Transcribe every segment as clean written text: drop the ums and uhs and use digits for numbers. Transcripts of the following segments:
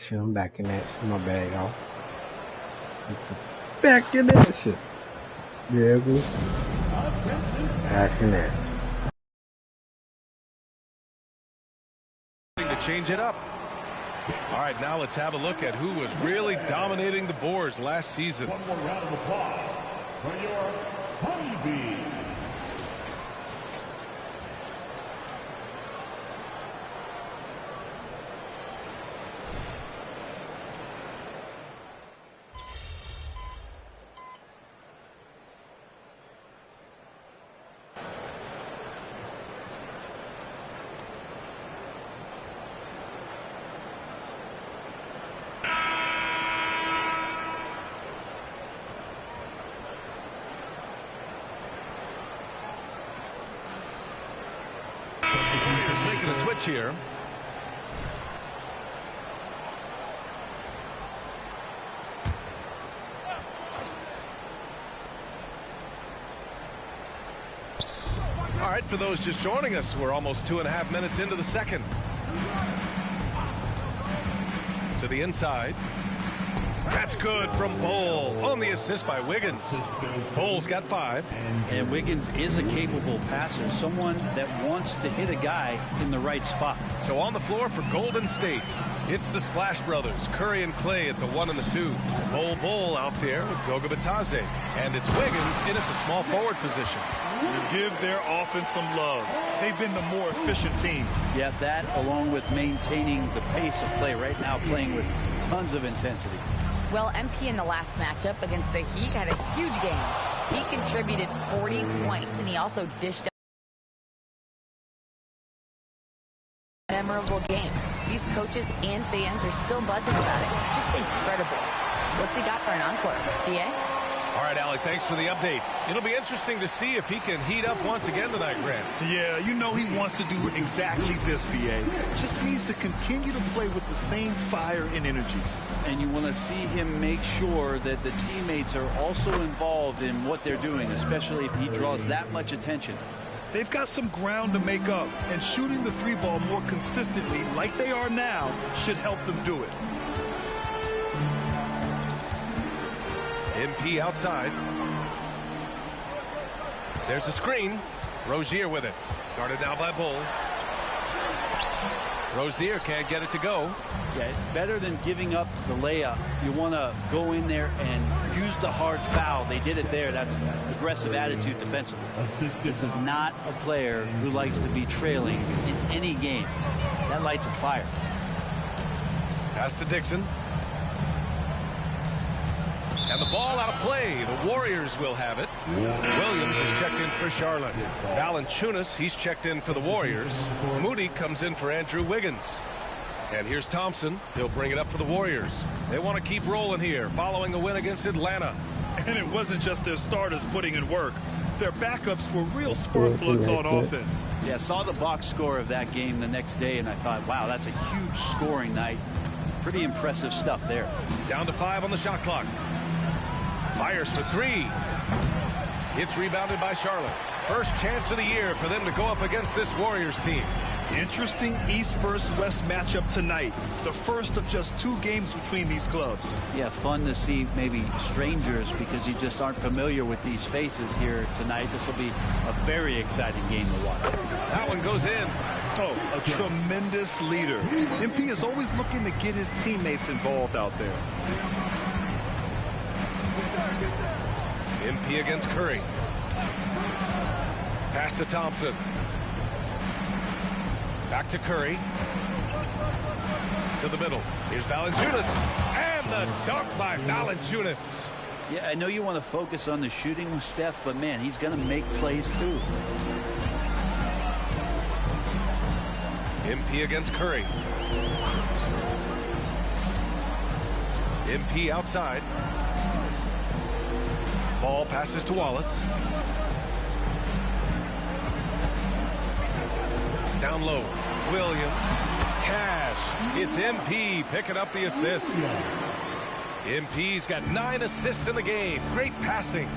shit. I'm back in that shit. My bag off. Back in that shit. Yeah, boo. Back in that. To change it up. All right, now let's have a look at who was really dominating the boards last season. One more round of applause for your Honeybee. Making a switch here. All right, for those just joining us, we're almost 2.5 minutes into the second. To the inside. That's good from Bol on the assist by Wiggins. Bol's got 5. And Wiggins is a capable passer, someone that wants to hit a guy in the right spot. So on the floor for Golden State, it's the Splash Brothers, Curry and Clay at the 1 and the 2. Bol out there with Goga Bitadze. And it's Wiggins in at the small forward position. You give their offense some love. They've been the more efficient team. Yeah, that along with maintaining the pace of play right now, playing with tons of intensity. Well, MP in the last matchup against the Heat had a huge game. He contributed 40 points, and he also dished out a memorable game. These coaches and fans are still buzzing about it. Just incredible. What's he got for an encore? DA? All right, Alec, thanks for the update. It'll be interesting to see if he can heat up once again tonight, Grant. Yeah, you know he wants to do exactly this, BA. Just needs to continue to play with the same fire and energy. And you want to see him make sure that the teammates are also involved in what they're doing, especially if he draws that much attention. They've got some ground to make up, and shooting the 3-ball more consistently like they are now should help them do it. MP outside. There's a screen. Rozier with it. Guarded now by Bol. Rozier can't get it to go. Yeah, better than giving up the layup. You want to go in there and use the hard foul. They did it there. That's aggressive attitude defensively. This is not a player who likes to be trailing in any game. That lights a fire. Pass to Dixon. And the ball out of play. The Warriors will have it. Williams is checked in for Charlotte. Valanciunas, he's checked in for the Warriors. Moody comes in for Andrew Wiggins. And here's Thompson. He'll bring it up for the Warriors. They want to keep rolling here following a win against Atlanta. And it wasn't just their starters putting in work. Their backups were real spark plugs on offense. Yeah, saw the box score of that game the next day, and I thought, wow, that's a huge scoring night. Pretty impressive stuff there. Down to 5 on the shot clock. Fires for 3. It's rebounded by Charlotte. First chance of the year for them to go up against this Warriors team. Interesting East versus West matchup tonight. The first of just 2 games between these clubs. Yeah, fun to see maybe strangers because you just aren't familiar with these faces here tonight. This will be a very exciting game to watch. That one goes in. Oh, a tremendous leader. MP is always looking to get his teammates involved out there. MP against Curry. Pass to Thompson. Back to Curry. To the middle. Here's Valanciunas. And the dunk by Valanciunas. Yeah, I know you want to focus on the shooting with Steph, but man, he's going to make plays too. MP against Curry. MP outside. Ball passes to Wallace. Down low. Williams. Cash. It's MP picking up the assist. MP's got 9 assists in the game. Great passing.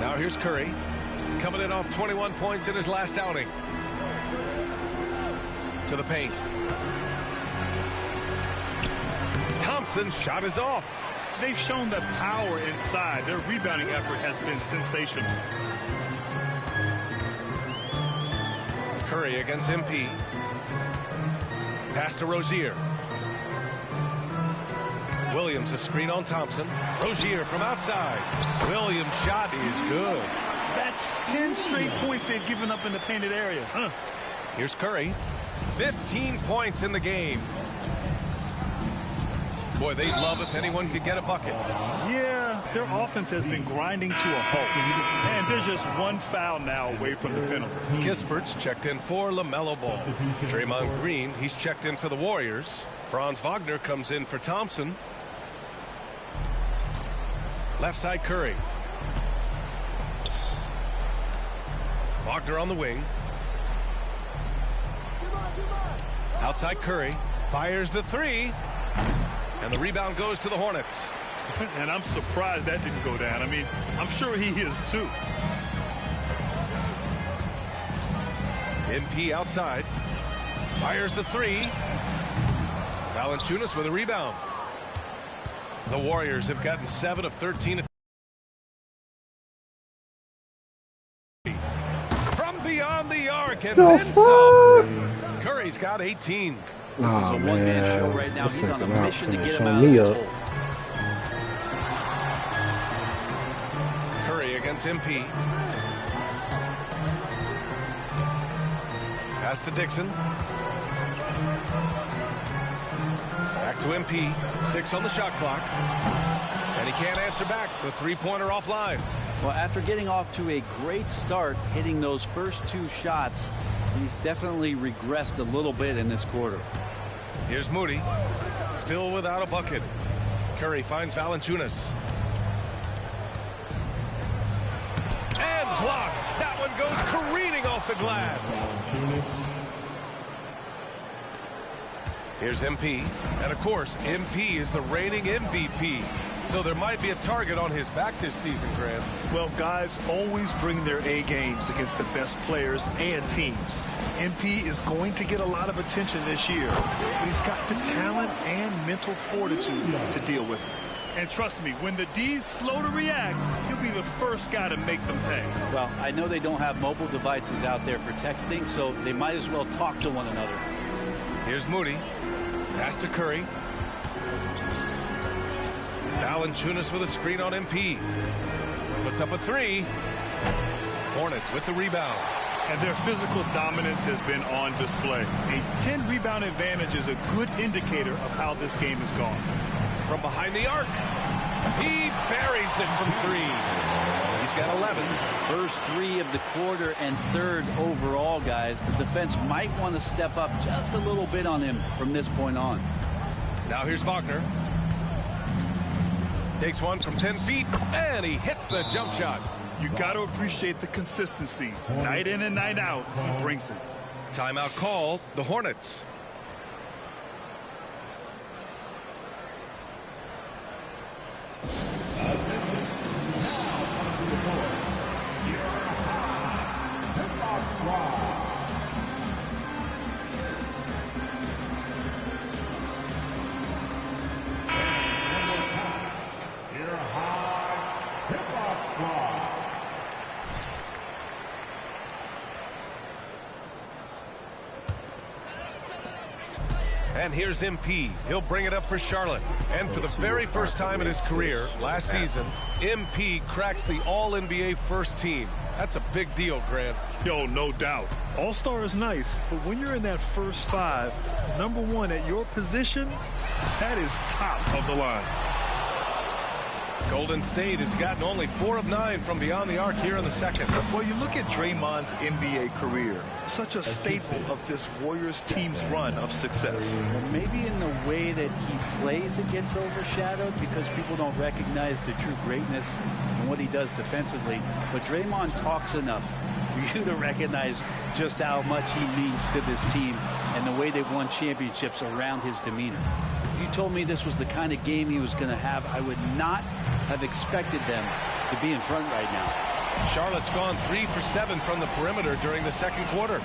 Now here's Curry. Coming in off 21 points in his last outing. To the paint. Thompson's shot is off. They've shown that power inside. Their rebounding effort has been sensational. Curry against MP. Pass to Rozier. Williams a screen on Thompson. Rozier from outside. Williams' shot is good. That's 10 straight points they've given up in the painted area. Here's Curry. 15 points in the game. Boy, they'd love if anyone could get a bucket. Yeah, their offense has been grinding to a halt. And they're just one foul now away from the penalty. Kispert's checked in for LaMelo Ball. Draymond Green, he's checked in for the Warriors. Franz Wagner comes in for Thompson. Left side Curry. Wagner on the wing. Outside Curry. Fires the three. And the rebound goes to the Hornets. And I'm surprised that didn't go down. I mean, I'm sure he is too. MP outside. Fires the three. Valanciunas with a rebound. The Warriors have gotten 7 of 13. From beyond the arc and then some. Curry's got 18. This is a one-man show right now. He's on a mission to get him out of this hole. Curry against MP. Pass to Dixon. Back to MP. 6 on the shot clock. And he can't answer back. The three-pointer offline. Well, after getting off to a great start, hitting those first 2 shots, he's definitely regressed a little bit in this quarter. Here's Moody. Still without a bucket. Curry finds Valanciunas. And blocked. That one goes careening off the glass. Here's MP. And of course, MP is the reigning MVP. So there might be a target on his back this season, Grant. Well, guys always bring their A games against the best players and teams. MP is going to get a lot of attention this year. He's got the talent and mental fortitude to deal with it. And trust me, when the D's slow to react, he'll be the first guy to make them pay. Well, I know they don't have mobile devices out there for texting, so they might as well talk to one another. Here's Moody. Pass to Curry. Valanciunas with a screen on MP. Puts up a three. Hornets with the rebound. And their physical dominance has been on display. A 10-rebound advantage is a good indicator of how this game has gone. From behind the arc. He buries it from 3. He's got 11. First 3 of the quarter and 3rd overall, guys. The defense might want to step up just a little bit on him from this point on. Now here's Wagner. Takes one from 10 feet, and he hits the jump shot. You got to appreciate the consistency. Night in and night out, he brings it. Timeout called, the Hornets. And here's MP. He'll bring it up for Charlotte. And for the very first time in his career, last season, MP cracks the All-NBA first team. That's a big deal, Grant. Yo, no doubt. All-Star is nice, but when you're in that first 5, number 1 at your position, that is top of the line. Golden State has gotten only 4 of 9 from beyond the arc here in the second. Well, you look at Draymond's NBA career, such a staple of this Warriors team's run of success. Well, maybe in the way that he plays it gets overshadowed because people don't recognize the true greatness and what he does defensively. But Draymond talks enough for you to recognize just how much he means to this team and the way they've won championships around his demeanor. If you told me this was the kind of game he was going to have, I would not have expected them to be in front right now. Charlotte's gone 3 for 7 from the perimeter during the second quarter.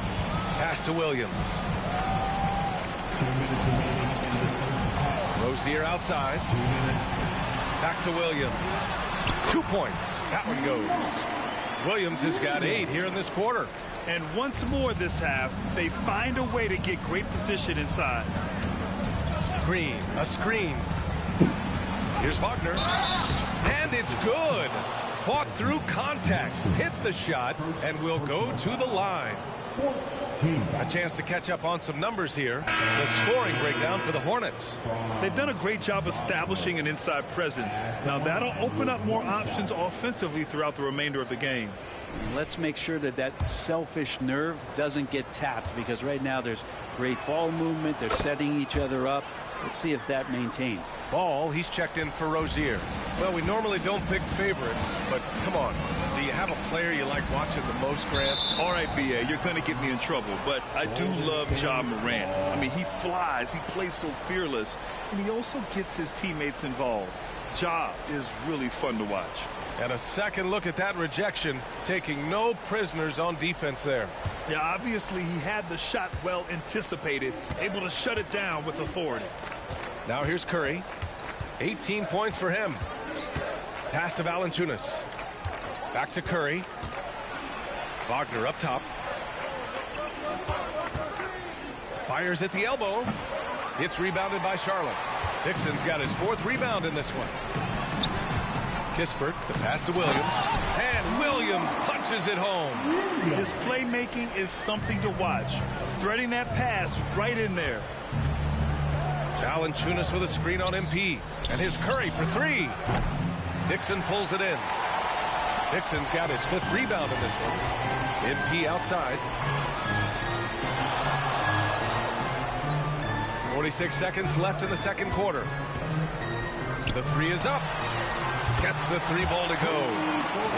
Pass to Williams. Rozier outside. Back to Williams. 2 points. That one goes. Williams has got 8 here in this quarter. And once more this half, they find a way to get great position inside. Green, a screen. Here's Wagner. And it's good. Fought through contact, hit the shot, and will go to the line. A chance to catch up on some numbers here. The scoring breakdown for the Hornets. They've done a great job establishing an inside presence. Now that'll open up more options offensively throughout the remainder of the game. Let's make sure that that selfish nerve doesn't get tapped, because right now there's great ball movement. They're setting each other up. Let's see if that maintains. Ball, he's checked in for Rozier. Well, we normally don't pick favorites, but come on. Do you have a player you like watching the most, Grant? All right, B.A., you're going to get me in trouble, but I do love Ja Morant. I mean, he flies, he plays so fearless, and he also gets his teammates involved. Ja is really fun to watch. And a second look at that rejection, taking no prisoners on defense there. Yeah, obviously he had the shot well anticipated, able to shut it down with authority. Now here's Curry. 18 points for him. Pass to Valanciunas. Back to Curry. Wagner up top. Fires at the elbow. It's rebounded by Charlotte. Dixon's got his 4th rebound in this one. Kispert, the pass to Williams. And Williams punches it home. His playmaking is something to watch. Threading that pass right in there. Valanciunas with a screen on MP. And here's Curry for 3. Dixon pulls it in. Dixon's got his 5th rebound in this one. MP outside. 46 seconds left in the second quarter. The 3 is up. Gets the 3 ball to go.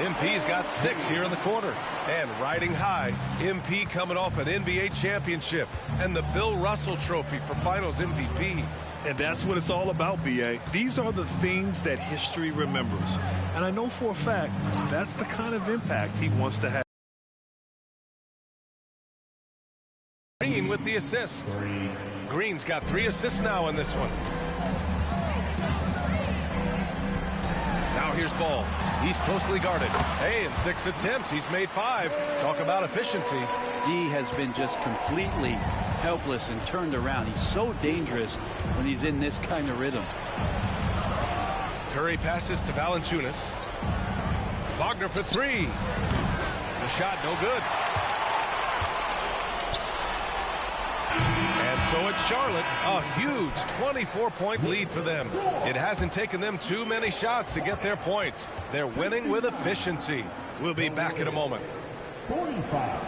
MP's got 6 here in the quarter. And riding high, MP coming off an NBA championship and the Bill Russell Trophy for Finals MVP. And that's what it's all about, B.A. These are the things that history remembers. And I know for a fact that's the kind of impact he wants to have. Green with the assist. Green's got 3 assists now in this one. Now here's Ball. He's closely guarded. Hey, in 6 attempts, he's made 5. Talk about efficiency. D has been just completely helpless and turned around. He's so dangerous when he's in this kind of rhythm. Curry passes to Valanciunas. Wagner for 3. The shot no good. And so it's Charlotte, a huge 24-point lead for them. It hasn't taken them too many shots to get their points. They're winning with efficiency. We'll be back in a moment. 45.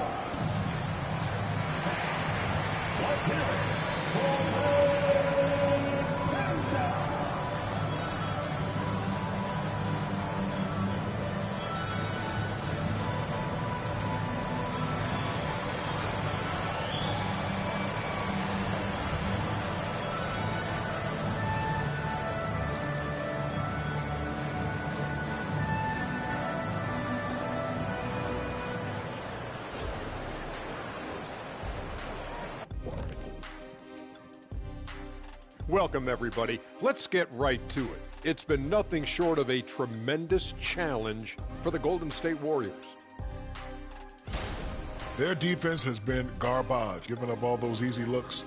Let's hear it. Welcome, everybody. Let's get right to it. It's been nothing short of a tremendous challenge for the Golden State Warriors. Their defense has been garbage, giving up all those easy looks.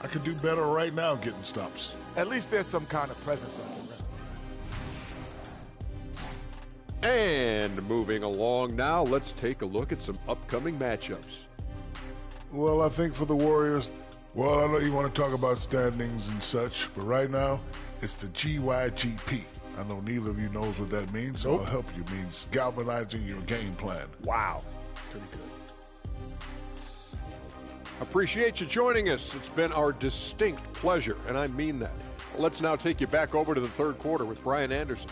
I could do better right now getting stops. At least there's some kind of presence on the rim. And moving along now, let's take a look at some upcoming matchups. Well, I think for the Warriors, well, I know you want to talk about standings and such, but right now, it's the GYGP. I know neither of you knows what that means, so I'll help you. It means galvanizing your game plan. Wow. Pretty good. Appreciate you joining us. It's been our distinct pleasure, and I mean that. Let's now take you back over to the third quarter with Brian Anderson.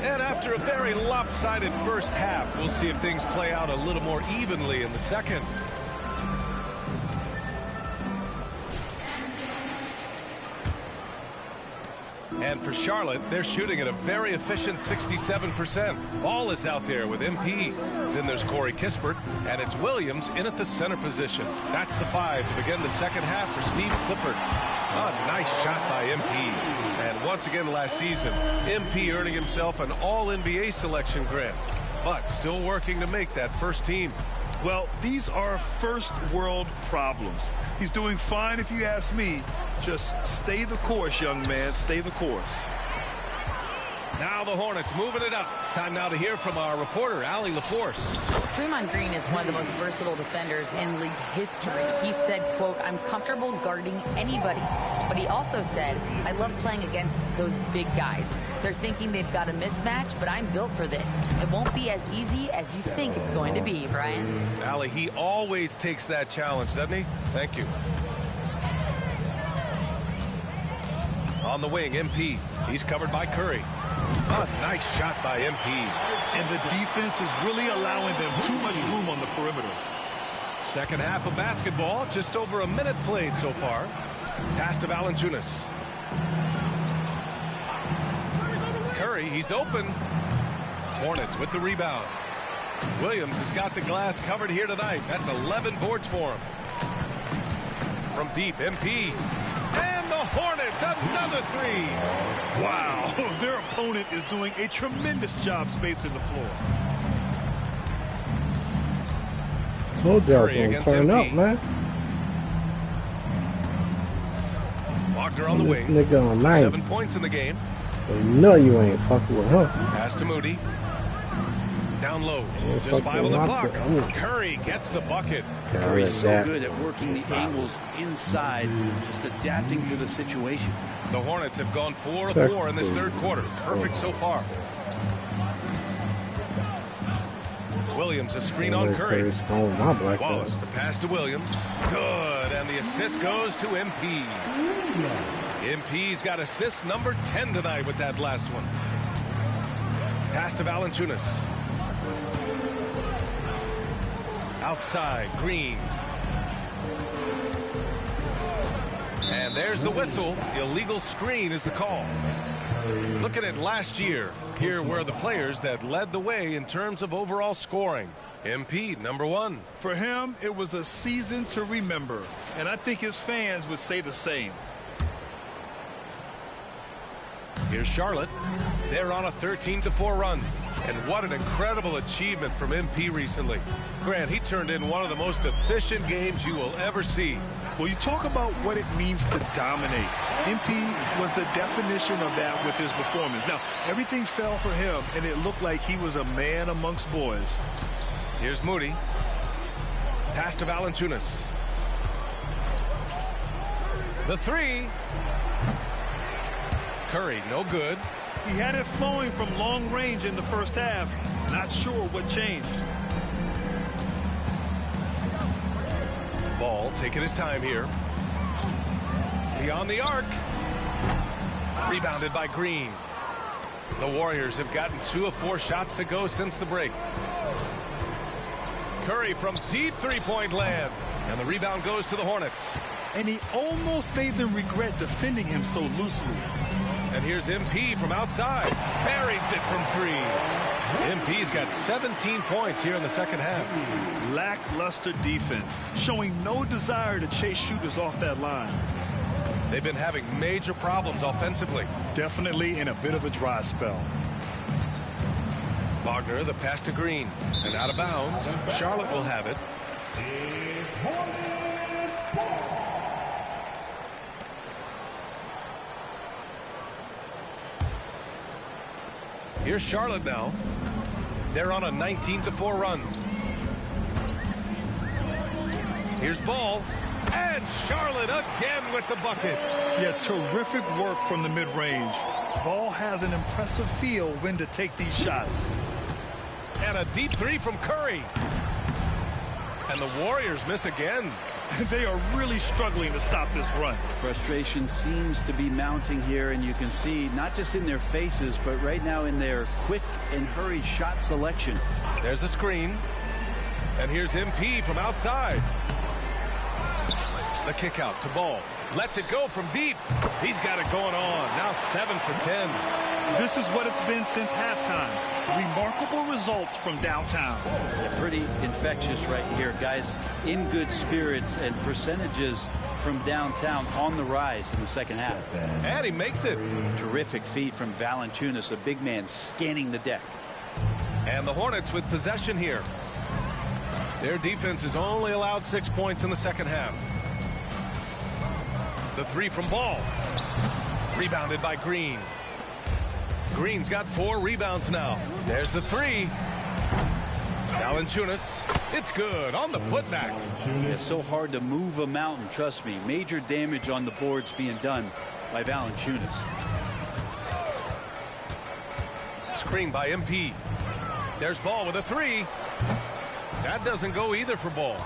And after a very lopsided first half, we'll see if things play out a little more evenly in the second. And for Charlotte, they're shooting at a very efficient 67%. Ball is out there with MP. Then there's Corey Kispert, and it's Williams in at the center position. That's the 5 to begin the second half for Steve Clifford. A nice shot by MP. And once again last season, MP earning himself an All-NBA selection grant, but still working to make that first team. Well, these are first world problems. He's doing fine if you ask me. Just stay the course, young man. Stay the course. Now the Hornets moving it up. Time now to hear from our reporter, Allie LaForce. Draymond Green is one of the most versatile defenders in league history. He said, quote, "I'm comfortable guarding anybody." But he also said, "I love playing against those big guys. They're thinking they've got a mismatch, but I'm built for this. It won't be as easy as you think it's going to be, Brian." Allie, he always takes that challenge, doesn't he? Thank you. On the wing, MP. He's covered by Curry. A nice shot by MP. And the defense is really allowing them too much room on the perimeter. Second half of basketball, just over a minute played so far. Pass to Valanciunas. Curry, he's open. Hornets with the rebound. Williams has got the glass covered here tonight. That's 11 boards for him. From deep, MP. And the Hornets, another 3. Wow, their opponent is doing a tremendous job spacing the floor. Told y'all gonna turn up, man. Wagner on the This wing. nigga on 9. 7 points in the game. So you know you ain't fucking with him. Pass to Moody. Down low. Yeah, Just 5 on the clock. fucking Curry gets the bucket. Curry's so good at working the angles inside, just adapting to the situation. The Hornets have gone 4 of 4 in this third quarter. Perfect so far. Williams, a screen on Curry. Wallace, the pass to Williams. Good, and the assist goes to MP. MP's got assist number 10 tonight with that last one. Pass to Valanciunas. Outside, Green. And there's the whistle. Illegal screen is the call. Look at it last year. Here were the players that led the way in terms of overall scoring. MP, number 1. For him, it was a season to remember. And I think his fans would say the same. Here's Charlotte. They're on a 13-4 run. And what an incredible achievement from MP recently. Grant, he turned in one of the most efficient games you will ever see. Well, you talk about what it means to dominate. MP was the definition of that with his performance. Now, everything fell for him, and it looked like he was a man amongst boys. Here's Moody. Pass to Valanciunas. The 3. Curry, no good. He had it flowing from long range in the first half. Not sure what changed. Ball taking his time here. Beyond the arc. Rebounded by Green. The Warriors have gotten 2 of 4 shots to go since the break. Curry from deep three-point land. And the rebound goes to the Hornets. And he almost made them regret defending him so loosely. And here's MP from outside. Buries it from 3. MP's got 17 points here in the second half. Lackluster defense, showing no desire to chase shooters off that line. They've been having major problems offensively. Definitely in a bit of a dry spell. Wagner, the pass to Green. And out of bounds. Charlotte will have it. Here's Charlotte now. They're on a 19-4 run. Here's Ball. And Charlotte again with the bucket. Yeah, terrific work from the mid-range. Ball has an impressive feel when to take these shots. And a deep 3 from Curry. And the Warriors miss again. They are really struggling to stop this run. Frustration seems to be mounting here, and you can see not just in their faces, but right now in their quick and hurried shot selection. There's a screen. And here's MP from outside. The kick out to Ball. Lets it go from deep. He's got it going on. Now 7 for 10. This is what it's been since halftime. Remarkable results from downtown. Yeah, pretty infectious right here, guys. In good spirits, and percentages from downtown on the rise in the second half. And he makes it. Terrific feed from Valanciunas, a big man scanning the deck. And the Hornets with possession here. Their defense has only allowed 6 points in the second half. The three from Ball. Rebounded by Green. Green's got 4 rebounds now. There's the three. Valanciunas. It's good on the putback. It's so hard to move a mountain, trust me. Major damage on the boards being done by Valanciunas. Screen by MP. There's Ball with a three. That doesn't go either for Ball.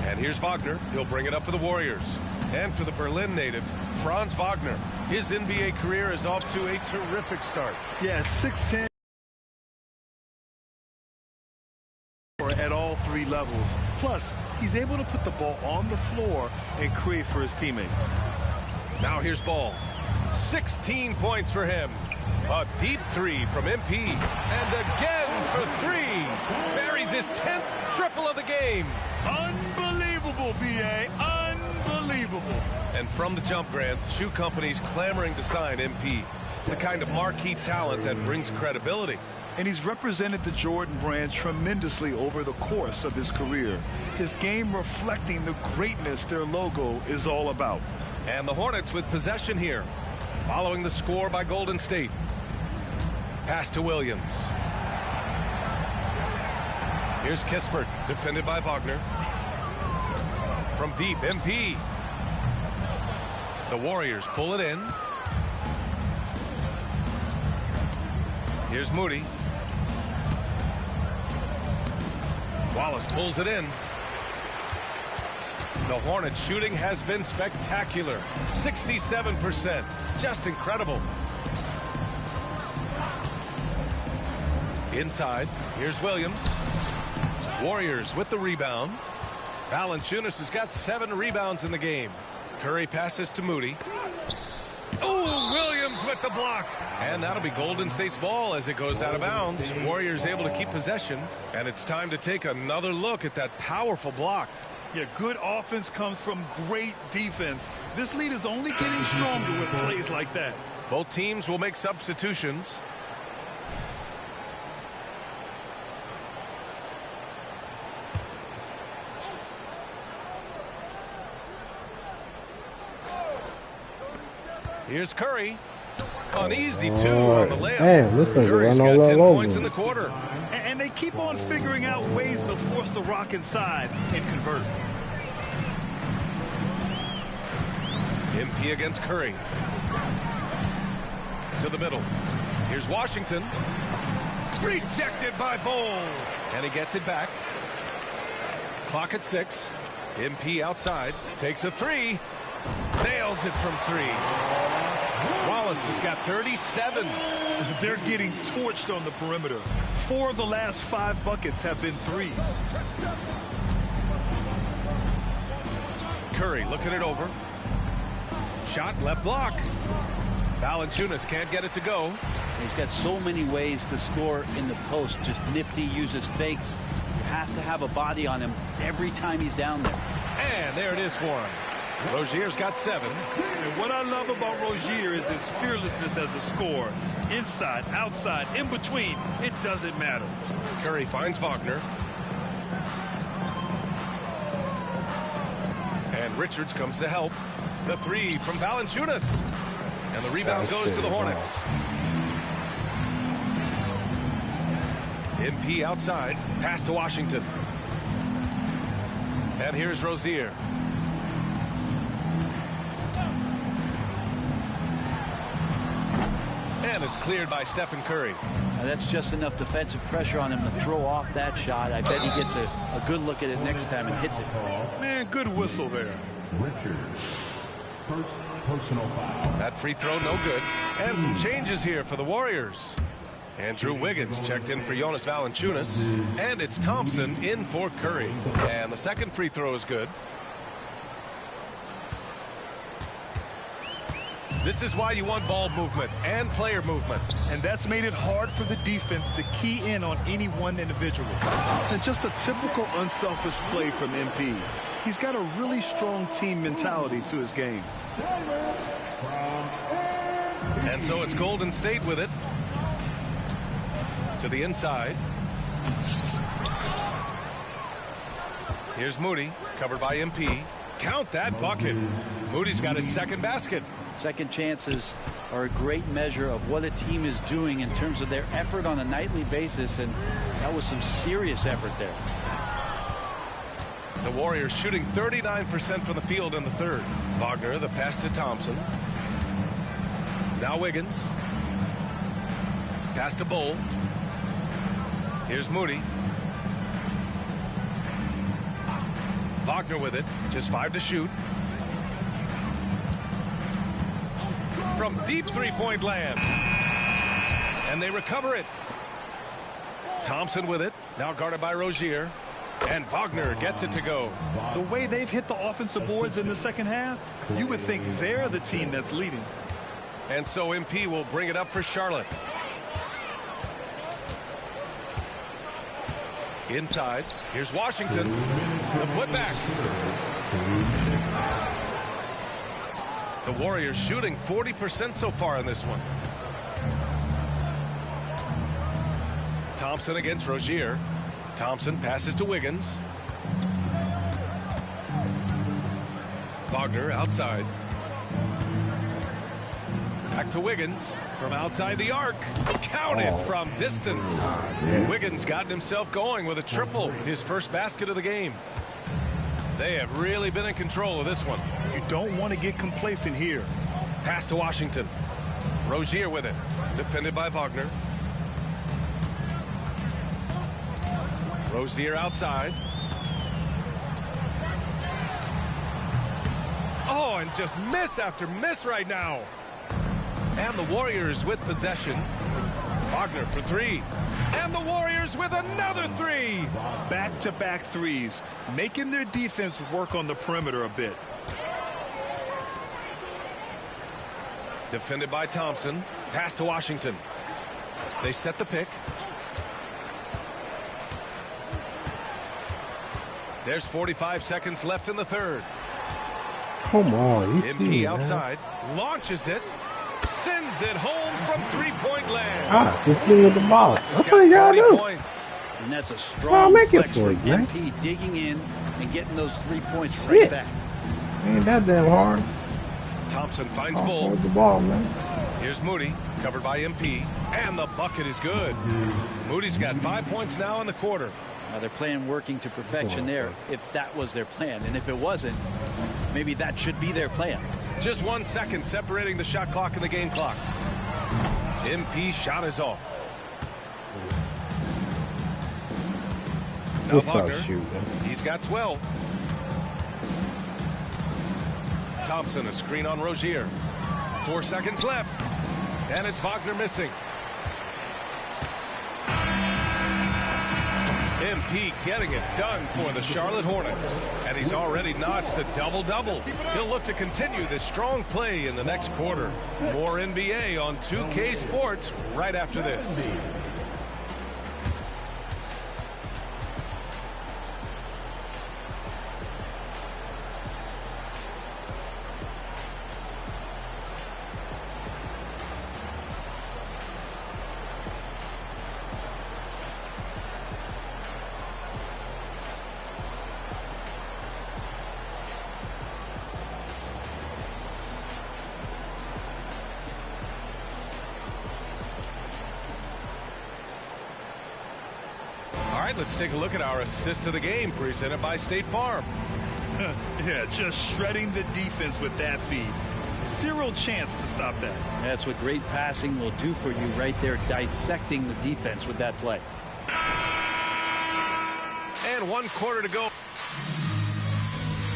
And here's Wagner. He'll bring it up for the Warriors. And for the Berlin native, Franz Wagner. His NBA career is off to a terrific start. Yeah, it's 6'10". At all 3 levels. Plus, he's able to put the ball on the floor and create for his teammates. Now here's Ball. 16 points for him. A deep three from MP. And again for 3. Buries his 10th triple of the game. Unbelievable, B.A. Unbelievable. And from the jump, Grant, shoe companies clamoring to sign MP. The kind of marquee talent that brings credibility. And he's represented the Jordan brand tremendously over the course of his career. His game reflecting the greatness their logo is all about. And the Hornets with possession here. Following the score by Golden State. Pass to Williams. Here's Kispert, defended by Wagner. From deep, MP. The Warriors pull it in. Here's Moody. Wallace pulls it in. The Hornets shooting has been spectacular. 67%. Just incredible. Inside, here's Williams. Warriors with the rebound. Valanciunas has got 7 rebounds in the game. Curry passes to Moody. Oh, Williams with the block. And that'll be Golden State's ball as it goes out of bounds. Warriors able to keep possession. And it's time to take another look at that powerful block. Yeah, good offense comes from great defense. This lead is only getting stronger with plays like that. Both teams will make substitutions. Here's Curry. An easy 2 on the layup. Damn, this thing Curry's run got all 10 over. points in the quarter. And they keep on figuring out ways to force the rock inside and convert. MP against Curry. To the middle. Here's Washington. Rejected by Bol. And he gets it back. Clock at 6. MP outside. Takes a 3. Nails it from 3. Wallace has got 37. They're getting torched on the perimeter. 4 of the last 5 buckets have been threes. Curry looking it over. Shot left block. Valanciunas can't get it to go. He's got so many ways to score in the post. Just nifty, uses fakes. You have to have a body on him every time he's down there. And there it is for him. Rozier's got 7. And what I love about Rozier is his fearlessness as a scorer. Inside, outside, in between, it doesn't matter. Curry finds Wagner. And Richards comes to help. The 3 from Valanciunas. And the rebound goes to the Hornets. MP outside. Pass to Washington. And here's Rozier. And it's cleared by Stephen Curry. Now that's just enough defensive pressure on him to throw off that shot. I bet he gets a good look at it next time and hits it. Man, good whistle there. Richards. First personal foul. That free throw no good. And some changes here for the Warriors. Andrew Wiggins checked in for Jonas Valanciunas. And it's Thompson in for Curry. And the second free throw is good. This is why you want ball movement and player movement. And that's made it hard for the defense to key in on any one individual. And just a typical unselfish play from MP. He's got a really strong team mentality to his game. And so it's Golden State with it. To the inside. Here's Moody, covered by MP. Count that bucket. Moody's got his second basket. Second chances are a great measure of what a team is doing in terms of their effort on a nightly basis, and that was some serious effort there. The Warriors shooting 39% from the field in the third. Wagner, the pass to Thompson. Now Wiggins. Pass to Bull. Here's Moody. Wagner with it. Just 5 to shoot. From deep three-point land. And they recover it. Thompson with it. Now guarded by Rozier. And Wagner gets it to go. The way they've hit the offensive boards in the second half, you would think they're the team that's leading. And so MP will bring it up for Charlotte. Inside. Here's Washington. The putback. The Warriors shooting 40% so far in this one. Thompson against Rozier. Thompson passes to Wiggins. Wagner outside. Back to Wiggins from outside the arc. Counted from distance. Wiggins gotten himself going with a triple. His first basket of the game. They have really been in control of this one. You don't want to get complacent here. Pass to Washington. Rozier with it. Defended by Wagner. Rozier outside. Oh, and just miss after miss right now. And the Warriors with possession. Wagner for 3. And the Warriors with another 3. Back-to-back threes, making their defense work on the perimeter a bit. Defended by Thompson. Pass to Washington. They set the pick. There's 45 seconds left in the third. Come on. MP outside. Launches it. Sends it home from three-point land. Just give me the ball. That's what you gotta do. Points. And that's a strong make it flex for from you, man. MP, digging in and getting those 3 points right back. Ain't that damn hard. Thompson finds Bull. Hold the ball, man. Here's Moody, covered by MP, and the bucket is good. Moody's got 5 points now in the quarter. Now they're playing working to perfection there, if that was their plan. And if it wasn't, maybe that should be their plan. Just 1 second separating the shot clock and the game clock. MP shot is off. Now Wagner, he's got 12. Thompson, a screen on Rozier. 4 seconds left. And it's Wagner missing. MP getting it done for the Charlotte Hornets. And he's already notched a double-double. He'll look to continue this strong play in the next quarter. More NBA on 2K Sports right after this. Let's take a look at our assist of the game presented by State Farm. Yeah, just shredding the defense with that feed. Zero chance to stop that. That's what great passing will do for you right there, dissecting the defense with that play. And 1 quarter to go.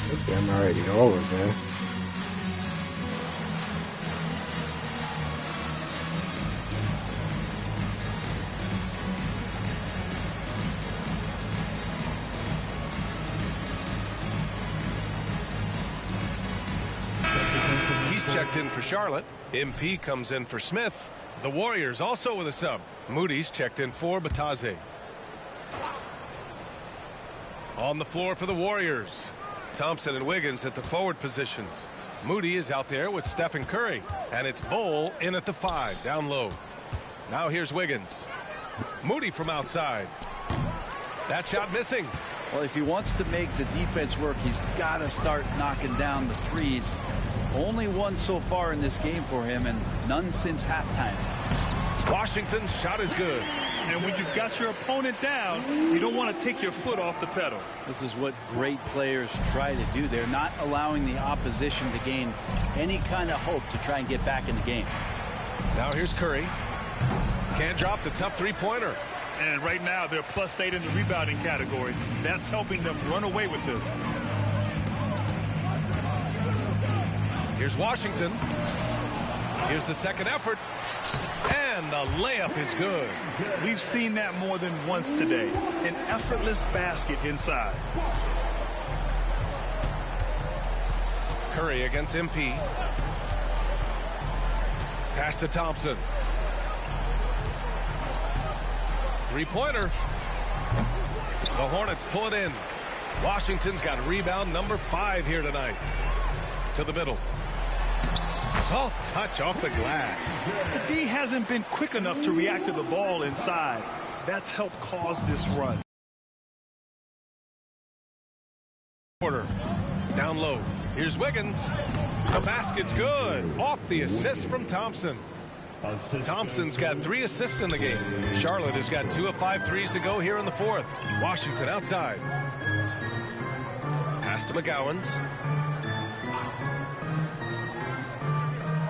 This game already over, man. checked in for Charlotte. MP comes in for Smith. The Warriors also with a sub. Moody's checked in for Bataze. On the floor for the Warriors, Thompson and Wiggins at the forward positions. Moody is out there with Stephen Curry, and it's Bol in at the 5, down low. Now here's Wiggins. Moody from outside. That shot missing. Well, if he wants to make the defense work, he's got to start knocking down the threes. Only one so far in this game for him, and none since halftime. Washington's shot is good. And when you've got your opponent down, you don't want to take your foot off the pedal. This is what great players try to do. They're not allowing the opposition to gain any kind of hope to try and get back in the game. Now here's Curry. Can't drop the tough three-pointer. And right now they're +8 in the rebounding category. That's helping them run away with this. Here's Washington. Here's the second effort. And the layup is good. We've seen that more than once today. An effortless basket inside. Curry against MP. Pass to Thompson. Three-pointer. The Hornets pull it in. Washington's got rebound number 5 here tonight. To the middle. Soft touch off the glass. The D hasn't been quick enough to react to the ball inside. That's helped cause this run. Quarter. Down low. Here's Wiggins. The basket's good. Off the assist from Thompson. Thompson's got 3 assists in the game. Charlotte has got 2 of 5 threes to go here in the 4th. Washington outside. Pass to McGowans.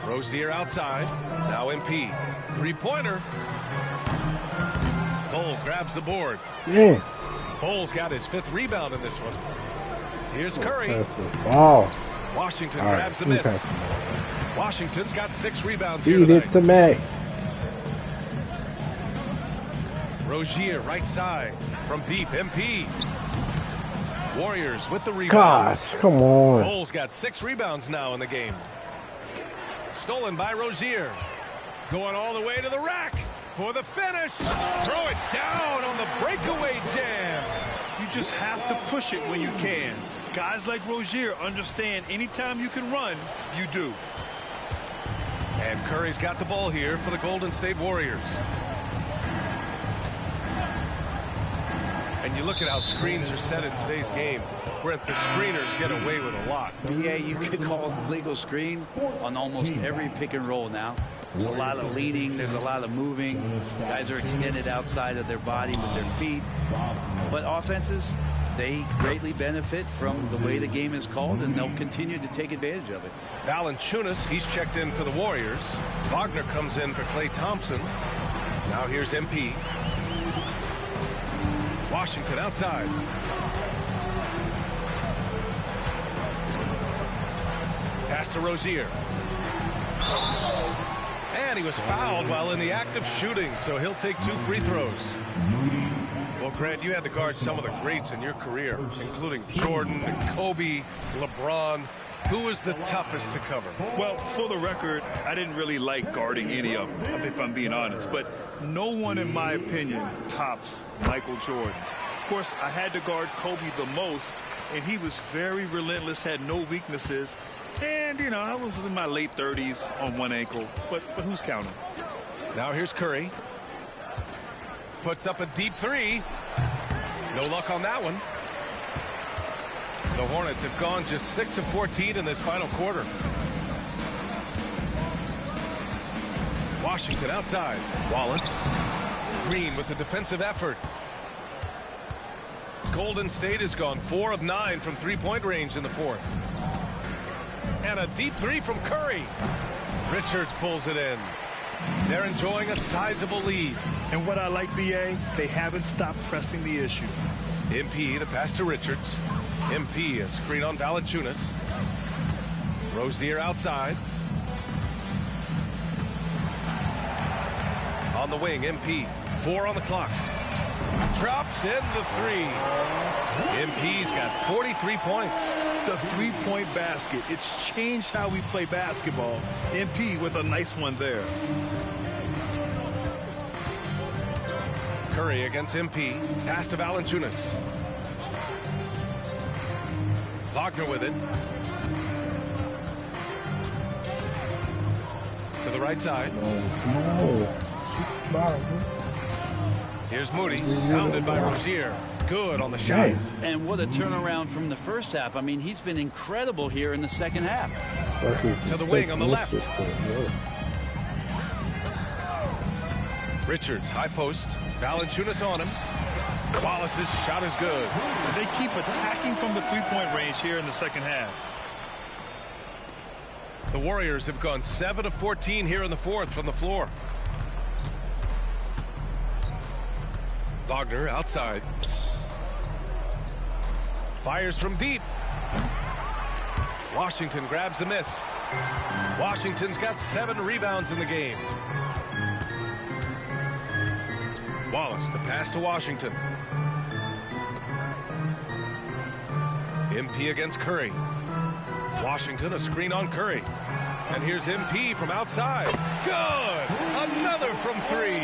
Rozier outside. Now MP. Three-pointer. Bol grabs the board. Yeah. Bol's got his 5th rebound in this one. Here's Curry. Wow. Washington All right, grabs the miss. okay. Washington's got 6 rebounds here Beat tonight. it to me. Rozier right side from deep. MP. Warriors with the rebound. Gosh, come on. Bol's got 6 rebounds now in the game. Stolen by Rozier. Going all the way to the rack for the finish. Throw it down on the breakaway jam. You just have to push it when you can. Guys like Rozier understand anytime you can run, you do. And Curry's got the ball here for the Golden State Warriors. And you look at how screens are set in today's game, where the screeners get away with a lot. BA, you could call a legal screen on almost every pick and roll now. There's a lot of leaning. There's a lot of moving. Guys are extended outside of their body with their feet. But offenses, they greatly benefit from the way the game is called, and they'll continue to take advantage of it. Valanciunas, he's checked in for the Warriors. Wagner comes in for Klay Thompson. Now here's MP. Washington outside. Pass to Rozier. And he was fouled while in the act of shooting, so he'll take 2 free throws. Well, Grant, you had to guard some of the greats in your career, including Jordan, Kobe, LeBron. Who was the toughest to cover? Well, for the record, I didn't really like guarding any of them, if I'm being honest. But no one, in my opinion, tops Michael Jordan. Of course, I had to guard Kobe the most, and he was very relentless, had no weaknesses. And, you know, I was in my late 30s on one ankle, but who's counting? Now here's Curry. Puts up a deep 3. No luck on that one. The Hornets have gone just 6 of 14 in this final quarter. Washington outside. Wallace. Green with the defensive effort. Golden State has gone 4 of 9 from 3-point range in the 4th. And a deep 3 from Curry. Richards pulls it in. They're enjoying a sizable lead. And what I like, BA, they haven't stopped pressing the issue. MP, the pass to Richards. MP, a screen on Valanciunas. Rozier outside. On the wing, MP. 4 on the clock. Drops in the 3. MP's got 43 points. The three-point basket. It's changed how we play basketball. MP with a nice one there. Curry against MP. Pass to Valanciunas. Wagner with it. To the right side. Here's Moody. Pounded by Rozier. Good on the shot. And what a turnaround from the first half. I mean, he's been incredible here in the second half. To the wing on the left. Richards, high post. Valanciunas on him. Wallace's shot is good. They keep attacking from the three-point range here in the second half. The Warriors have gone 7 of 14 here in the fourth from the floor. Wagner outside. Fires from deep. Washington grabs the miss. Washington's got 7 rebounds in the game. Wallace, the pass to Washington. MP against Curry. Washington, a screen on Curry. And here's MP from outside. Good! Another from 3.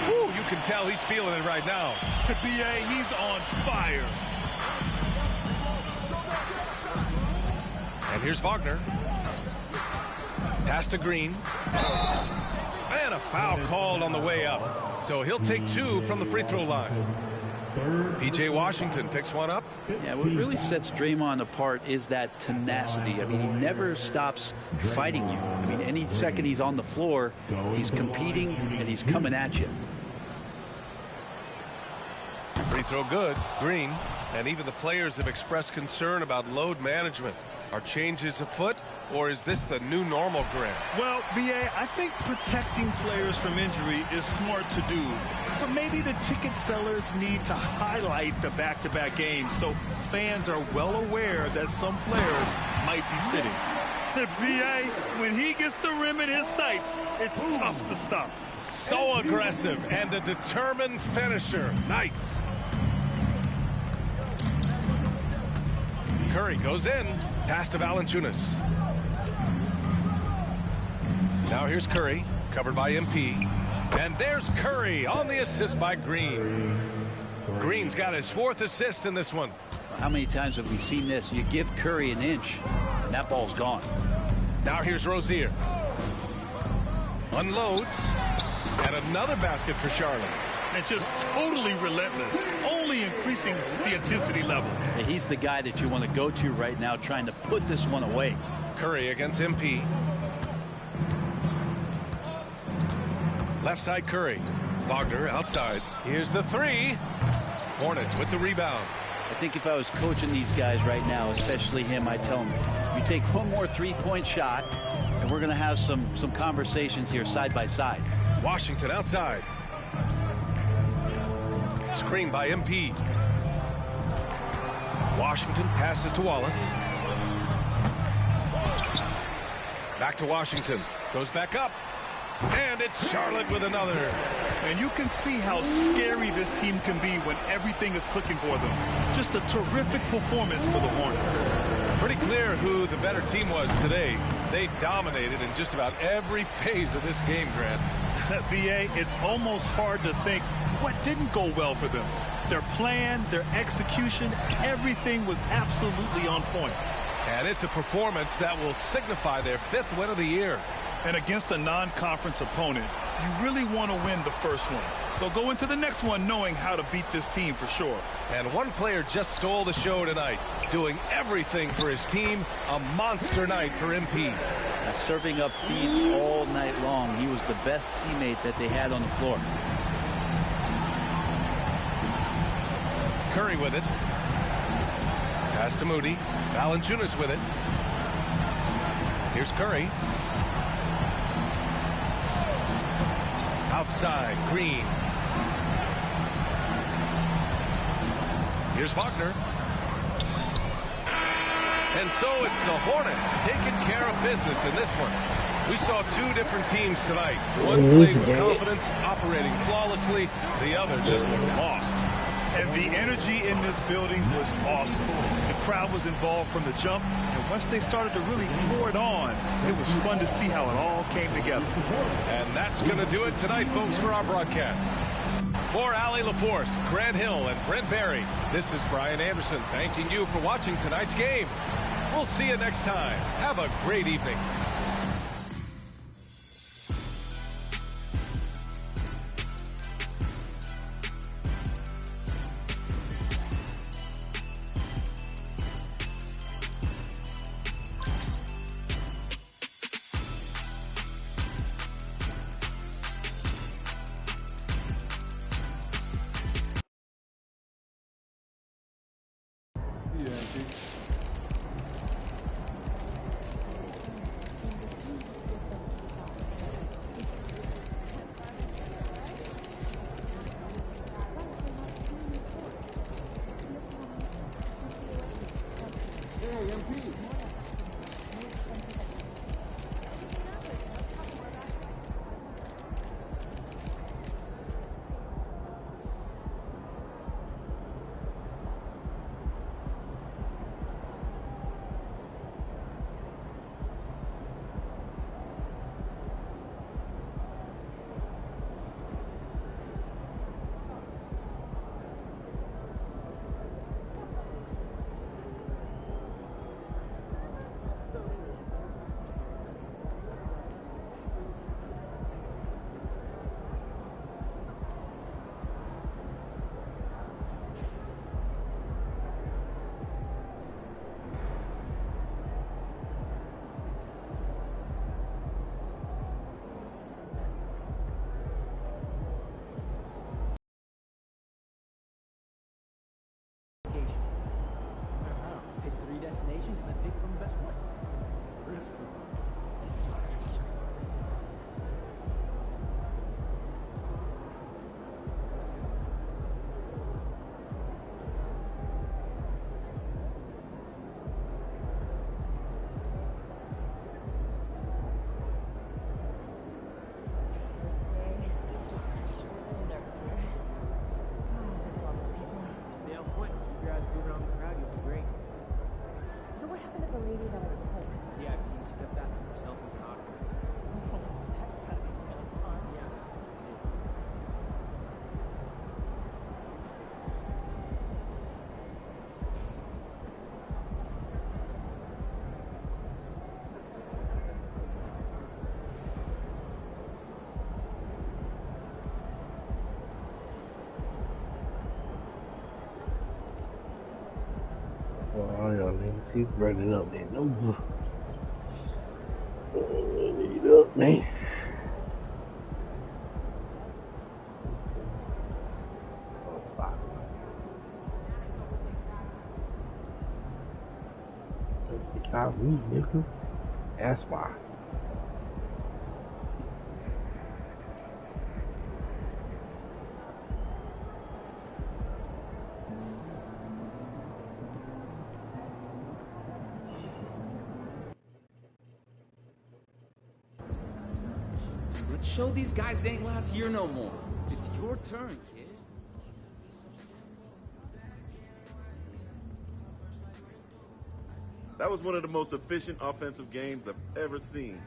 Woo, you can tell he's feeling it right now. BA, he's on fire. And here's Wagner. Pass to Green. And a foul called on the way up. So he'll take 2 from the free throw line. P.J. Washington picks one up. Yeah, what really sets Draymond apart is that tenacity. I mean, he never stops fighting you. I mean, any second he's on the floor, he's competing and he's coming at you. Free throw good. Green. And even the players have expressed concern about load management. Are changes afoot, or is this the new normal, Grant? Well, BA, I think protecting players from injury is smart to do. But maybe the ticket sellers need to highlight the back-to-back games so fans are well aware that some players might be sitting. BA, when he gets the rim in his sights, it's tough to stop. So aggressive and a determined finisher. Nice. Curry goes in. Pass to Valanciunas. Now here's Curry, covered by MP. And there's Curry on the assist by Green. Green's got his 4th assist in this one. How many times have we seen this? You give Curry an inch, and that ball's gone. Now here's Rozier. Unloads. And another basket for Charlotte. And just totally relentless, only increasing the intensity level. And he's the guy that you want to go to right now, trying to put this one away. Curry against MP. Left side Curry. Wagner outside. Here's the 3. Hornets with the rebound. I think if I was coaching these guys right now, especially him, I'd tell him, you take one more three-point shot, and we're going to have some conversations here side by side. Washington outside. Screen by MP. Washington passes to Wallace. Back to Washington. Goes back up. And it's Charlotte with another. And you can see how scary this team can be when everything is clicking for them. Just a terrific performance for the Hornets. Pretty clear who the better team was today. They dominated in just about every phase of this game, Grant. BA, it's almost hard to think what didn't go well for them. Their plan, their execution, everything was absolutely on point. And it's a performance that will signify their 5th win of the year. And against a non-conference opponent, you really want to win the first one. They'll go into the next one knowing how to beat this team for sure. And one player just stole the show tonight, doing everything for his team. A monster night for MP. Serving up feeds all night long. He was the best teammate that they had on the floor. Curry with it. Pass to Moody. Valanciunas with it. Here's Curry. Outside, Green. Here's Wagner. And so it's the Hornets taking care of business in this one. We saw 2 different teams tonight. One played with confidence, operating flawlessly. The other just looked lost. And the energy in this building was awesome. The crowd was involved from the jump, and once they started to really pour it on, it was fun to see how it all came together. And that's going to do it tonight, folks, for our broadcast. For Allie LaForce, Grant Hill, and Brent Barry, this is Brian Anderson thanking you for watching tonight's game. We'll see you next time. Have a great evening. Oh, y'all niggas, he's running up that number. Need up, man. Oh, fuck. That's the guy we, nigga. That's why. Let's show these guys it ain't last year no more. It's your turn, kid. That was one of the most efficient offensive games I've ever seen.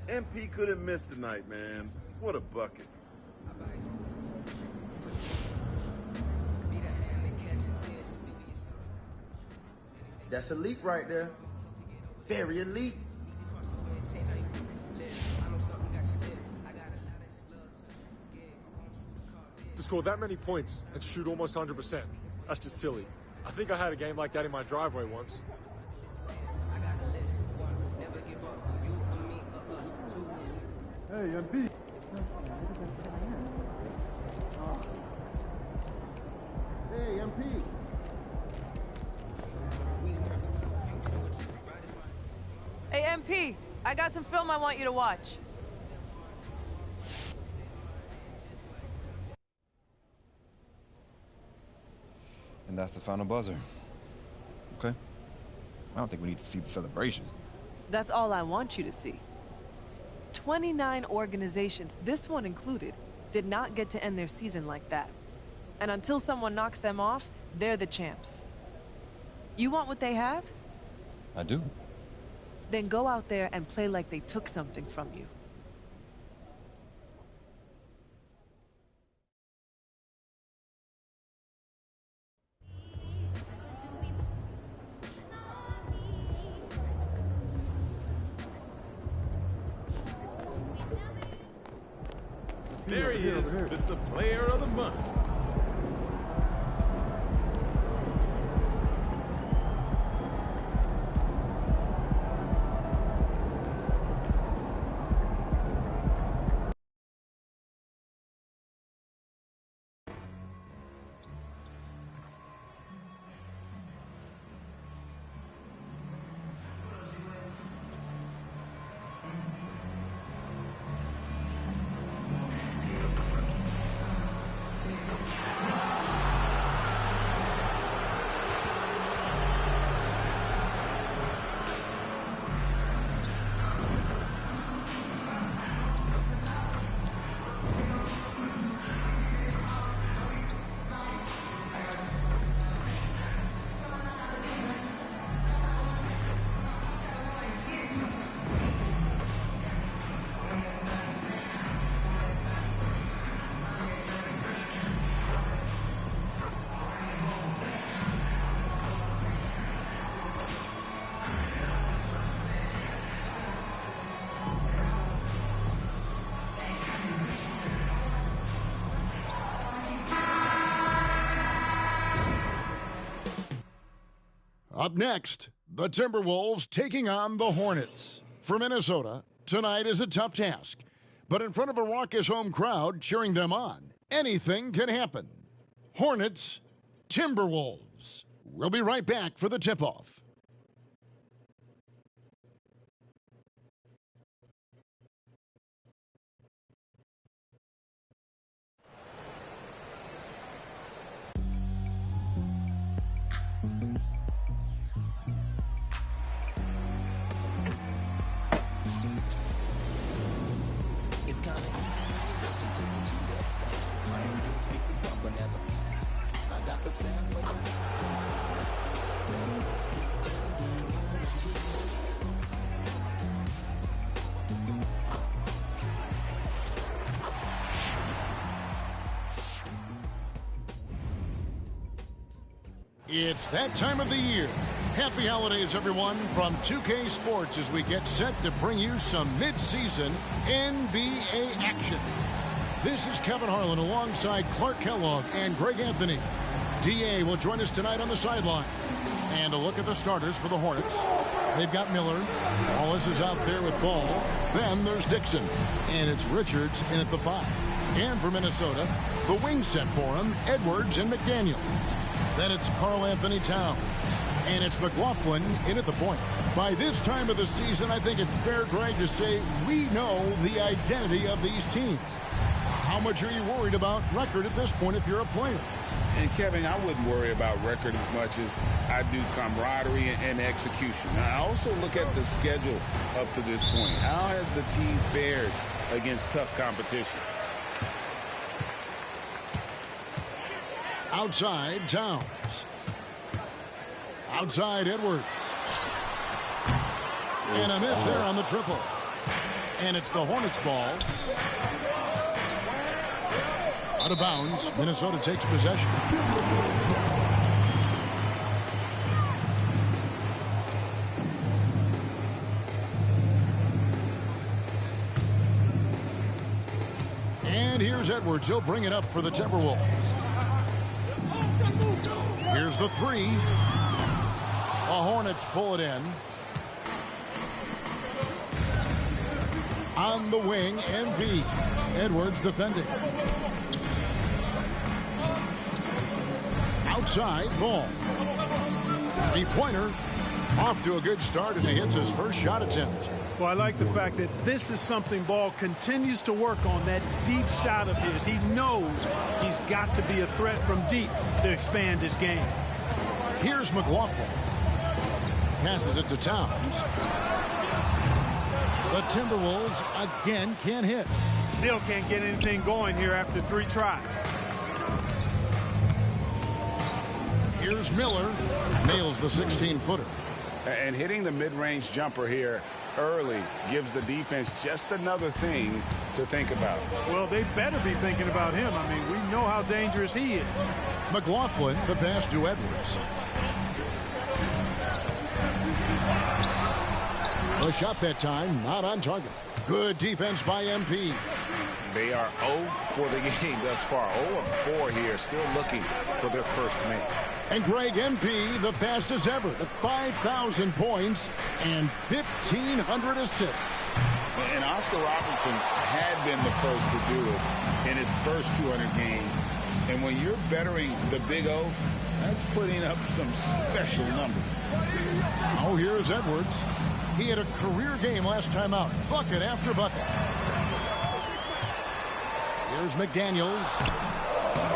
MP couldn't miss tonight, man. What a bucket. That's elite right there. Very elite. To score that many points and shoot almost 100%, that's just silly. I think I had a game like that in my driveway once. Hey, MP. Hey, MP. Hey, MP, I got some film I want you to watch. And that's the final buzzer. Okay. I don't think we need to see the celebration. That's all I want you to see. 29 organizations, this one included, did not get to end their season like that. And until someone knocks them off, they're the champs. You want what they have? I do. Then go out there and play like they took something from you. There he is, Mr. Player of the Month. Up next, the Timberwolves taking on the Hornets. For Minnesota, tonight is a tough task. But in front of a raucous home crowd cheering them on, anything can happen. Hornets, Timberwolves. We'll be right back for the tip-off. It's that time of the year. Happy holidays, everyone, from 2K Sports as we get set to bring you some mid-season NBA action. This is Kevin Harlan alongside Clark Kellogg and Greg Anthony. DA will join us tonight on the sideline. And a look at the starters for the Hornets. They've got Miller. Wallace is out there with Ball. Then there's Dixon. And it's Richards in at the 5. And for Minnesota, the wing set for him, Edwards and McDaniels. Then it's Karl Anthony Towns. And it's McLaughlin in at the point. By this time of the season, I think it's fair, Greg, to say we know the identity of these teams. How much are you worried about record at this point if you're a player? And, Kevin, I wouldn't worry about record as much as I do camaraderie and execution. I also look at the schedule up to this point. How has the team fared against tough competition? Outside, Towns. Outside, Edwards. And a miss there on the triple. And it's the Hornets' ball. Out of bounds. Minnesota takes possession. And here's Edwards. He'll bring it up for the Timberwolves. Here's the 3. The Hornets pull it in. On the wing, MP. Edwards defending. Outside, Ball. 3-pointer. Off to a good start as he hits his first shot attempt. Well, I like the fact that this is something Ball continues to work on, that deep shot of his. He knows he's got to be a threat from deep to expand his game. Here's McLaughlin. Passes it to Towns. The Timberwolves again can't hit. Still can't get anything going here after 3 tries. Here's Miller. Nails the 16-footer. And hitting the mid-range jumper here early gives the defense just another thing to think about. Well, they better be thinking about him. I mean, we know how dangerous he is. McLaughlin, the pass to Edwards. The shot that time, not on target. Good defense by MP. They are 0 for the game thus far. 0 of 4 here, still looking for their first make. And Greg MP, the fastest ever to 5,000 points and 1,500 assists. And Oscar Robertson had been the first to do it in his first 200 games. And when you're bettering the Big O, that's putting up some special numbers. Oh, here's Edwards. He had a career game last time out. Bucket after bucket. Here's McDaniels.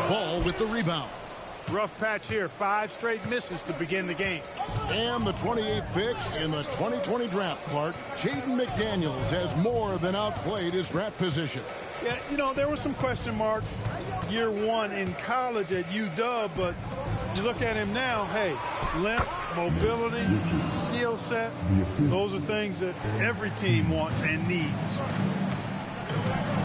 Ball with the rebound. Rough patch here. 5 straight misses to begin the game. And the 28th pick in the 2020 draft, Clark. Jaden McDaniels has more than outplayed his draft position. Yeah, you know, there were some question marks year 1 in college at UW, but you look at him now, hey, length, mobility, skill set, those are things that every team wants and needs.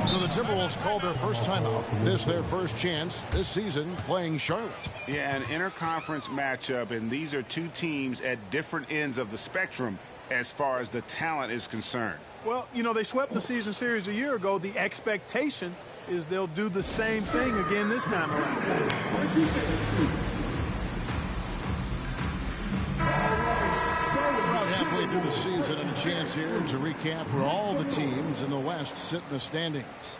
So the Timberwolves called their first timeout. This their first chance this season playing Charlotte. Yeah, an interconference matchup, and these are two teams at different ends of the spectrum as far as the talent is concerned. Well, you know, they swept the season series a year ago. The expectation is they'll do the same thing again this time around. About halfway through the season and a chance here to recap where all the teams in the West sit in the standings.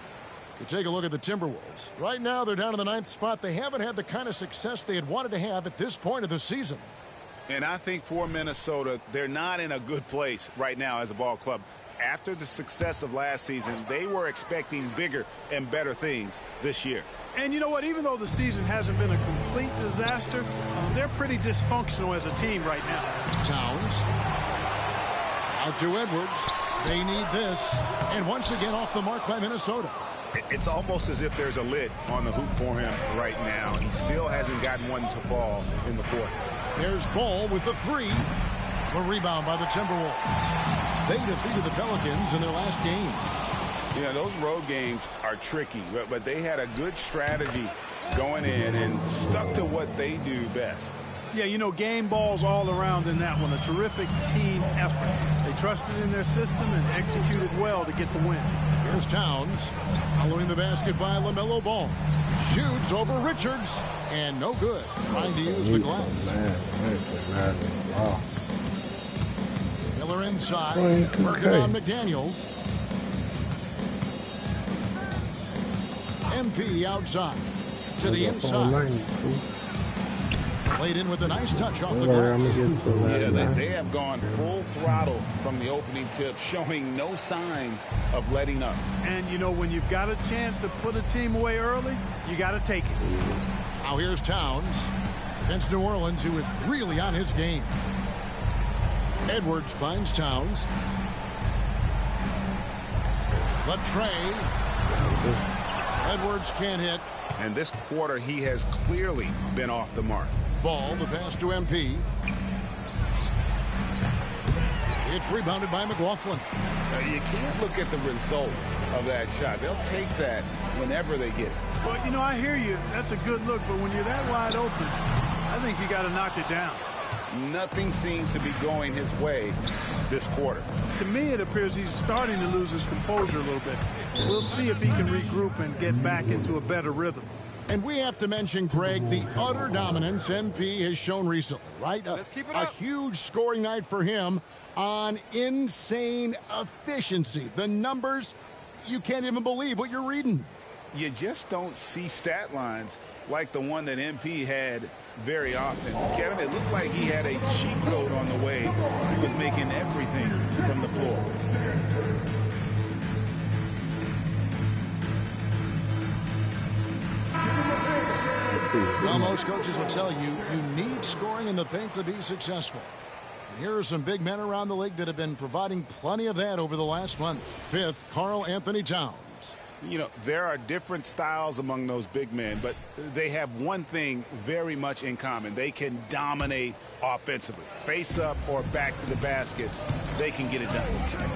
You take a look at the Timberwolves. Right now they're down in the 9th spot. They haven't had the kind of success they had wanted to have at this point of the season. And I think for Minnesota, they're not in a good place right now as a ball club. After the success of last season, they were expecting bigger and better things this year. And you know what? Even though the season hasn't been a complete disaster, they're pretty dysfunctional as a team right now. Towns. Out to Edwards. They need this. And once again off the mark by Minnesota. It's almost as if there's a lid on the hoop for him right now. He still hasn't gotten one to fall in the court. There's Ball with the 3. The rebound by the Timberwolves. They defeated the Pelicans in their last game. Yeah, those road games are tricky, but they had a good strategy going in and stuck to what they do best. Yeah, you know, game balls all around in that one. A terrific team effort. They trusted in their system and executed well to get the win. Here's Towns. Following the basket by LaMelo Ball. Shoots over Richards. And no good. Trying to use the glass. Man. Wow. Miller inside. Working on McDaniels. MP outside. To the inside. Played in with a nice touch off the glass. Yeah, they have gone full throttle from the opening tip, showing no signs of letting up. And, you know, when you've got a chance to put a team away early, you got to take it. Now here's Towns against New Orleans, who is really on his game. Edwards finds Towns. The tray. Edwards can't hit. And this quarter, he has clearly been off the mark. Ball, the pass to MP. It's rebounded by McLaughlin. You can't look at the result of that shot. They'll take that whenever they get it. Well, you know, I hear you. That's a good look, but when you're that wide open, I think you got to knock it down. Nothing seems to be going his way this quarter. To me, it appears he's starting to lose his composure a little bit. We'll see if he can regroup and get back into a better rhythm. And we have to mention, Greg, the utter dominance MP has shown recently, right? Let's keep it up. A huge scoring night for him on insane efficiency. The numbers, you can't even believe what you're reading. You just don't see stat lines like the one that MP had very often. Kevin, it looked like he had a cheat code on the way. He was making everything from the floor. Well, most coaches will tell you, you need scoring in the paint to be successful. And here are some big men around the league that have been providing plenty of that over the last month. 5th, Karl Anthony Towns. You know, there are different styles among those big men, but they have one thing very much in common. They can dominate offensively. Face up or back to the basket, they can get it done.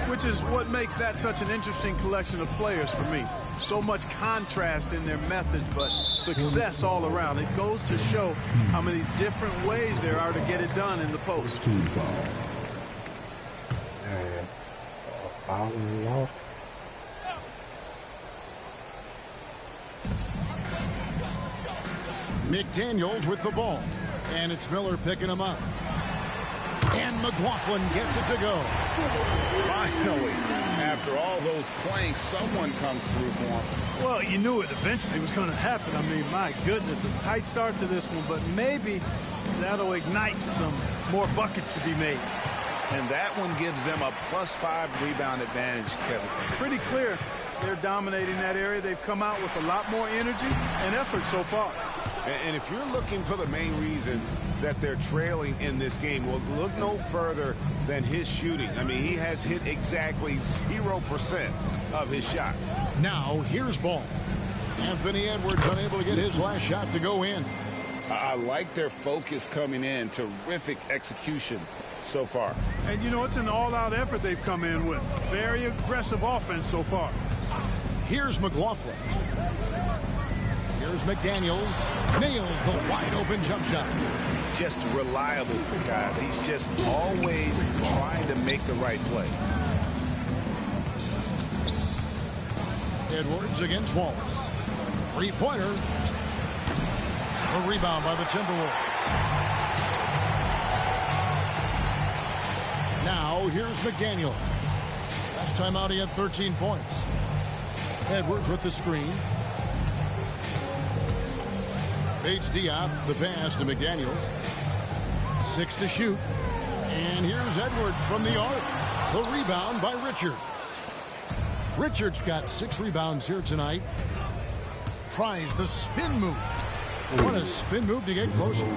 Which is what makes that such an interesting collection of players for me. So much contrast in their methods, but success all around. It goes to show how many different ways there are to get it done in the post. McDaniels with the ball, and it's Miller picking him up. And McLaughlin gets it to go. Finally, after all those planks, someone comes through for him. Well, you knew it eventually was going to happen. I mean, my goodness, a tight start to this one, but maybe that'll ignite some more buckets to be made. And that one gives them a +5 rebound advantage, Kevin. Pretty clear they're dominating that area. They've come out with a lot more energy and effort so far. And if you're looking for the main reason that they're trailing in this game, well, look no further than his shooting. I mean, he has hit exactly 0% of his shots. Now, here's ball. Anthony Edwards unable to get his last shot to go in. I like their focus coming in. Terrific execution so far. And, you know, it's an all-out effort they've come in with. Very aggressive offense so far. Here's McLaughlin. Here's McDaniels. Nails the wide-open jump shot. Just reliable, guys. He's just always trying to make the right play. Edwards against Wallace. Three-pointer. A rebound by the Timberwolves. Now, here's McDaniels. Last time out, he had 13 points. Edwards with the screen. Bates Diop, the pass to McDaniels. 6 to shoot. And here's Edwards from the arc. The rebound by Richards. Richards got 6 rebounds here tonight. Tries the spin move. What a spin move to get closer.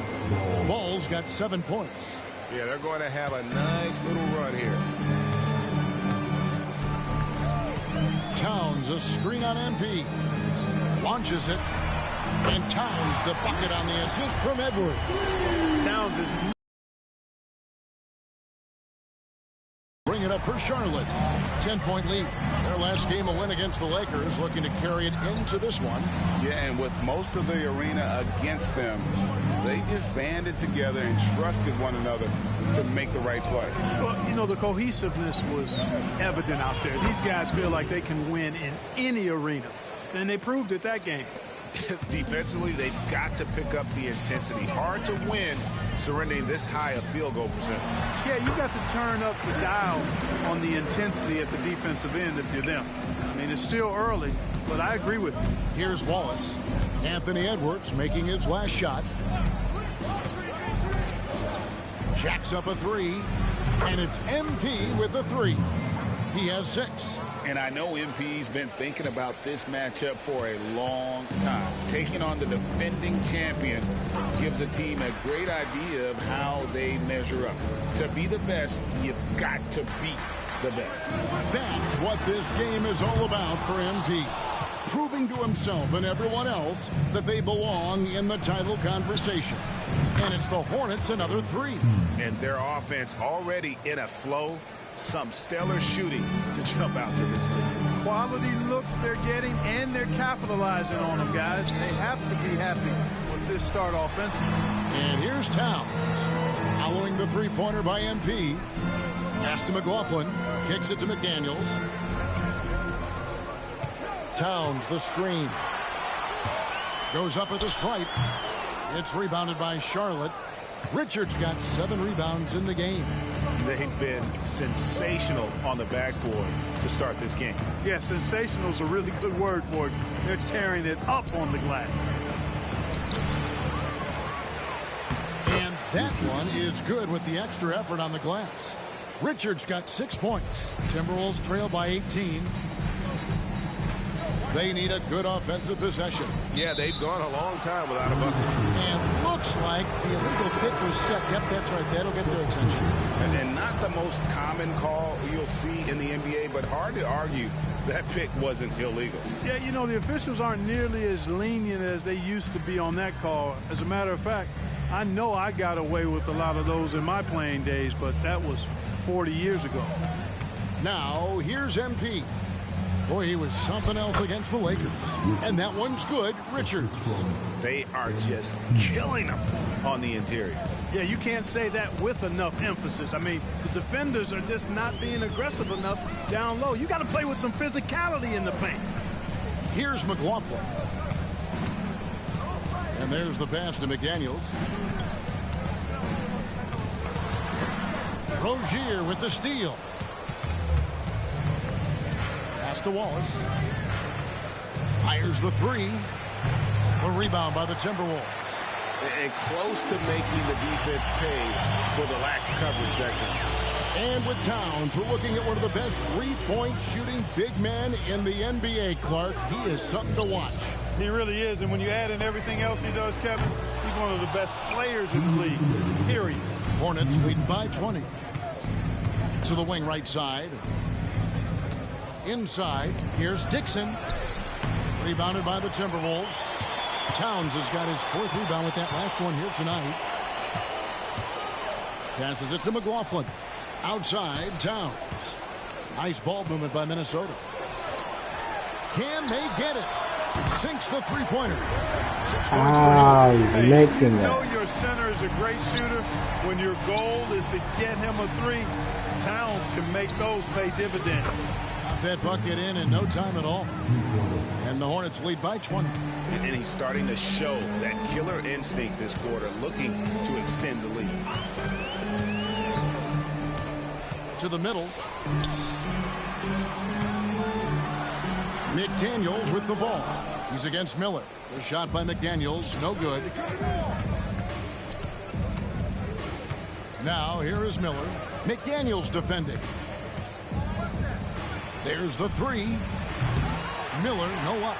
Ball's got 7 points. Yeah, they're going to have a nice little run here. Towns, a screen on MP. Launches it. And Towns the bucket on the assist from Edwards. Towns is... Bring it up for Charlotte. 10-point lead. Their last game a win against the Lakers, looking to carry it into this one. Yeah, and with most of the arena against them, they just banded together and trusted one another to make the right play. Well, you know, the cohesiveness was evident out there. These guys feel like they can win in any arena, and they proved it that game. Defensively, they've got to pick up the intensity. Hard to win surrendering this high a field goal percentage. Yeah, you got to turn up the dial on the intensity at the defensive end if you're them. I mean, it's still early, but I agree with you. Here's Wallace. Anthony Edwards making his last shot. Jacks up a 3, and it's MP with the 3. He has 6. And I know MP's been thinking about this matchup for a long time. Taking on the defending champion gives a team a great idea of how they measure up. To be the best, you've got to beat the best. That's what this game is all about for MP. Proving to himself and everyone else that they belong in the title conversation. And it's the Hornets another 3. And their offense already in a flow. Some stellar shooting to jump out to this league. Quality looks they're getting, and they're capitalizing on them, guys. They have to be happy with this start offensively. And here's Towns. Following the three-pointer by MP. Pass to McLaughlin. Kicks it to McDaniels. Towns, the screen. Goes up at the stripe. It's rebounded by Charlotte. Richards got 7 rebounds in the game. They've been sensational on the backboard to start this game. Yeah, sensational is a really good word for it. They're tearing it up on the glass. And that one is good with the extra effort on the glass. Richards got 6 points. Timberwolves trail by 18. They need a good offensive possession. Yeah, they've gone a long time without a bucket. And look looks like the illegal kick was set. Yep, that's right. That'll get their attention. And not the most common call you'll see in the NBA, but hard to argue that pick wasn't illegal. Yeah, you know, the officials aren't nearly as lenient as they used to be on that call. As a matter of fact, I know I got away with a lot of those in my playing days, but that was 40 years ago. Now, here's MP. Boy, he was something else against the Lakers. And that one's good. Richards. They are just killing them on the interior. Yeah, you can't say that with enough emphasis. I mean, the defenders are just not being aggressive enough down low. You got to play with some physicality in the paint. Here's McLaughlin. And there's the pass to McDaniels. Rozier with the steal. Pass to Wallace. Fires the three. A rebound by the Timberwolves. And close to making the defense pay for the lax coverage that time. And with Towns, we're looking at one of the best three-point shooting big men in the NBA, Clark. He is something to watch. He really is, and when you add in everything else he does, Kevin, he's one of the best players in the league, period. Hornets leading by 20. To the wing right side. Inside, here's Dixon. Rebounded by the Timberwolves. Towns has got his fourth rebound with that last one here tonight. Passes it to McLaughlin. Outside, Towns. Nice ball movement by Minnesota. Can they get it? Sinks the three-pointer. 6 points for him. Hey, you know your center is a great shooter. When your goal is to get him a three, Towns can make those pay dividends. Got that bucket in no time at all. And the Hornets lead by 20. And he's starting to show that killer instinct this quarter, looking to extend the lead. To the middle. McDaniels with the ball. He's against Miller. The shot by McDaniels, no good. Now here is Miller. McDaniels defending. There's the three. Miller, no up.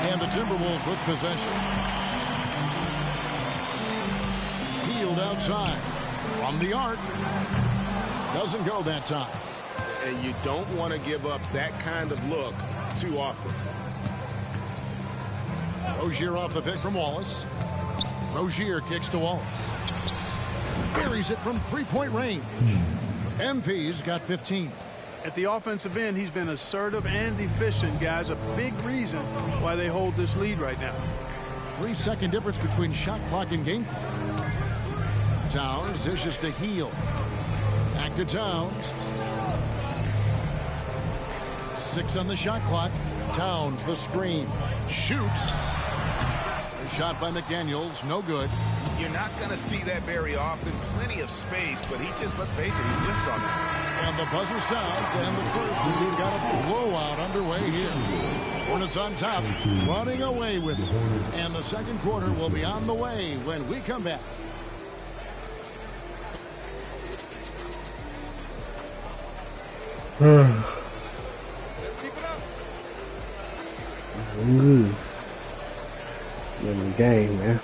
And the Timberwolves with possession. Healed outside. From the arc. Doesn't go that time. And you don't want to give up that kind of look too often. Rozier off the pick from Wallace. Rozier kicks to Wallace. Buries it from three-point range. MP's got 15. At the offensive end, he's been assertive and efficient, guys. A big reason why they hold this lead right now. 3-second difference between shot clock and game clock. Towns dishes to Heel. Back to Towns. 6 on the shot clock. Towns the screen. Shoots. A shot by McDaniels. No good. You're not going to see that very often. Plenty of space, but he just, let's face it, he whiffs on that. And the buzzer sounds, and the first, and we've got a blowout underway here. Hornets on top, running away with it. And the second quarter will be on the way when we come back. In the game, man.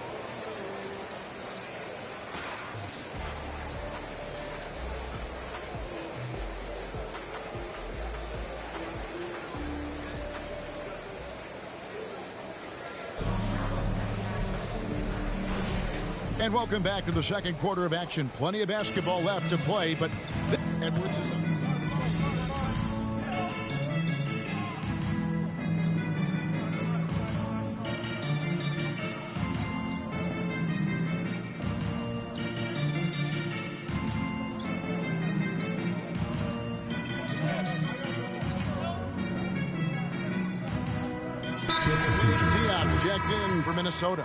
And welcome back to the second quarter of action. Plenty of basketball left to play, but Edwards is up. Checked in for Minnesota.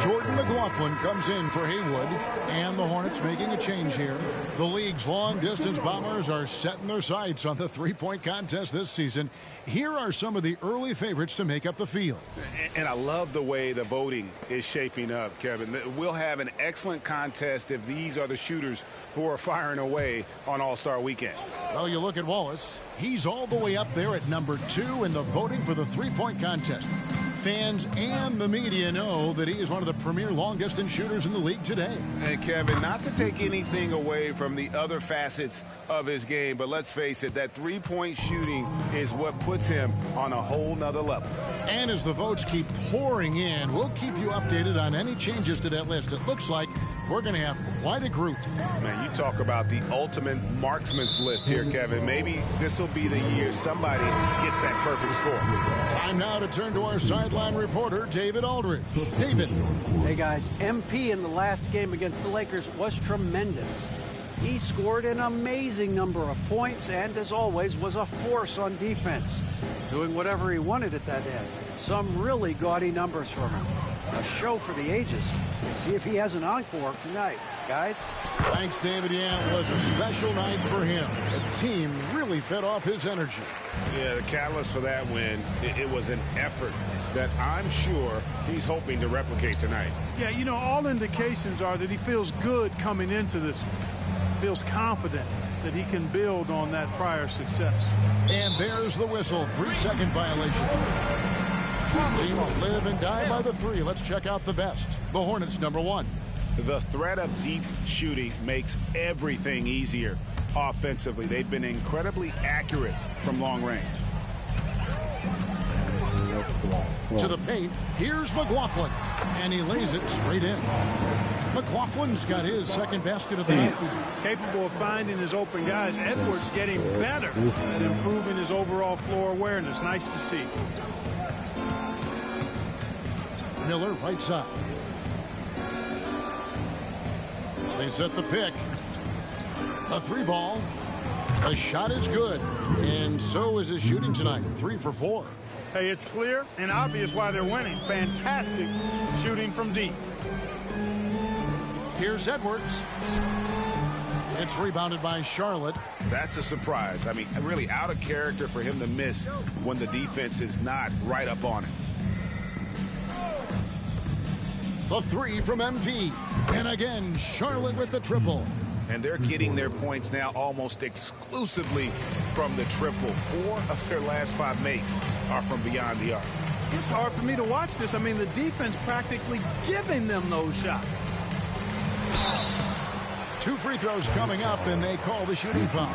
Jordan McLaughlin comes in for Haywood. And the Hornets making a change here. The league's long-distance bombers are setting their sights on the three-point contest this season. Here are some of the early favorites to make up the field. And I love the way the voting is shaping up, Kevin. We'll have an excellent contest if these are the shooters who are firing away on All-Star Weekend. Well, you look at Wallace. He's all the way up there at number 2 in the voting for the three-point contest. fans and the media know that he is one of the premier long-distance shooters in the league today. And, Kevin, not to take anything away from the other facets of his game, but let's face it, that three-point shooting is what puts him on a whole nother level. And as the votes keep pouring in, we'll keep you updated on any changes to that list. It looks like we're going to have quite a group. Man, you talk about the ultimate marksman's list here, Kevin. Maybe this will be the year somebody gets that perfect score. Time now to turn to our sideline reporter, David Aldridge. David. Hey, guys. MP in the last game against the Lakers was tremendous. He scored an amazing number of points and, as always, was a force on defense, doing whatever he wanted at that end. Some really gaudy numbers from him. A show for the ages. We'll see if he has an encore tonight. Guys? Thanks, David. Yeah, it was a special night for him. The team really fed off his energy. Yeah, the catalyst for that win, it was an effort that I'm sure he's hoping to replicate tonight. Yeah, you know, all indications are that he feels good coming into this. Feels confident that he can build on that prior success. And there's the whistle. 3-second violation. Teams live and die by the three. Let's check out the best. The Hornets, number 1. The threat of deep shooting makes everything easier offensively. They've been incredibly accurate from long range. To the paint, here's McLaughlin, and he lays it straight in. McLaughlin's got his second basket of the night. Capable of finding his open guys. Edwards getting better at improving his overall floor awareness. Nice to see. Miller, right side. They set the pick. A 3-ball. The shot is good, and so is his shooting tonight. 3 for 4. Hey, it's clear and obvious why they're winning. Fantastic shooting from deep. Here's Edwards. It's rebounded by Charlotte. That's a surprise. I mean, really out of character for him to miss when the defense is not right up on it. The 3 from MP. And again, Charlotte with the triple. And they're getting their points now almost exclusively from the triple. 4 of their last 5 makes are from beyond the arc. It's hard for me to watch this. I mean, the defense practically giving them those shots. 2 free throws coming up, and they call the shooting foul.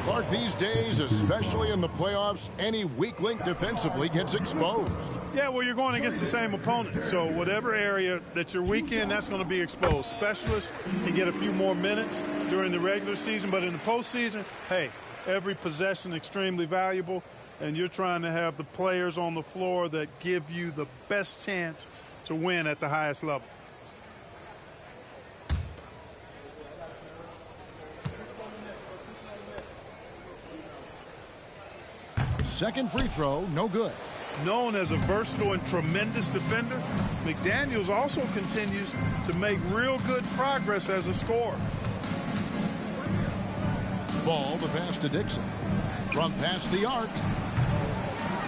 Clark, these days, especially in the playoffs, any weak link defensively gets exposed. Yeah, well, you're going against the same opponent. So whatever area that you're weak in, that's going to be exposed. Specialists can get a few more minutes during the regular season, but in the postseason, hey, every possession extremely valuable, and you're trying to have the players on the floor that give you the best chance to win at the highest level. Second free throw, no good. Known as a versatile and tremendous defender, McDaniels also continues to make real good progress as a scorer. Ball, the pass to Dixon. From past the arc.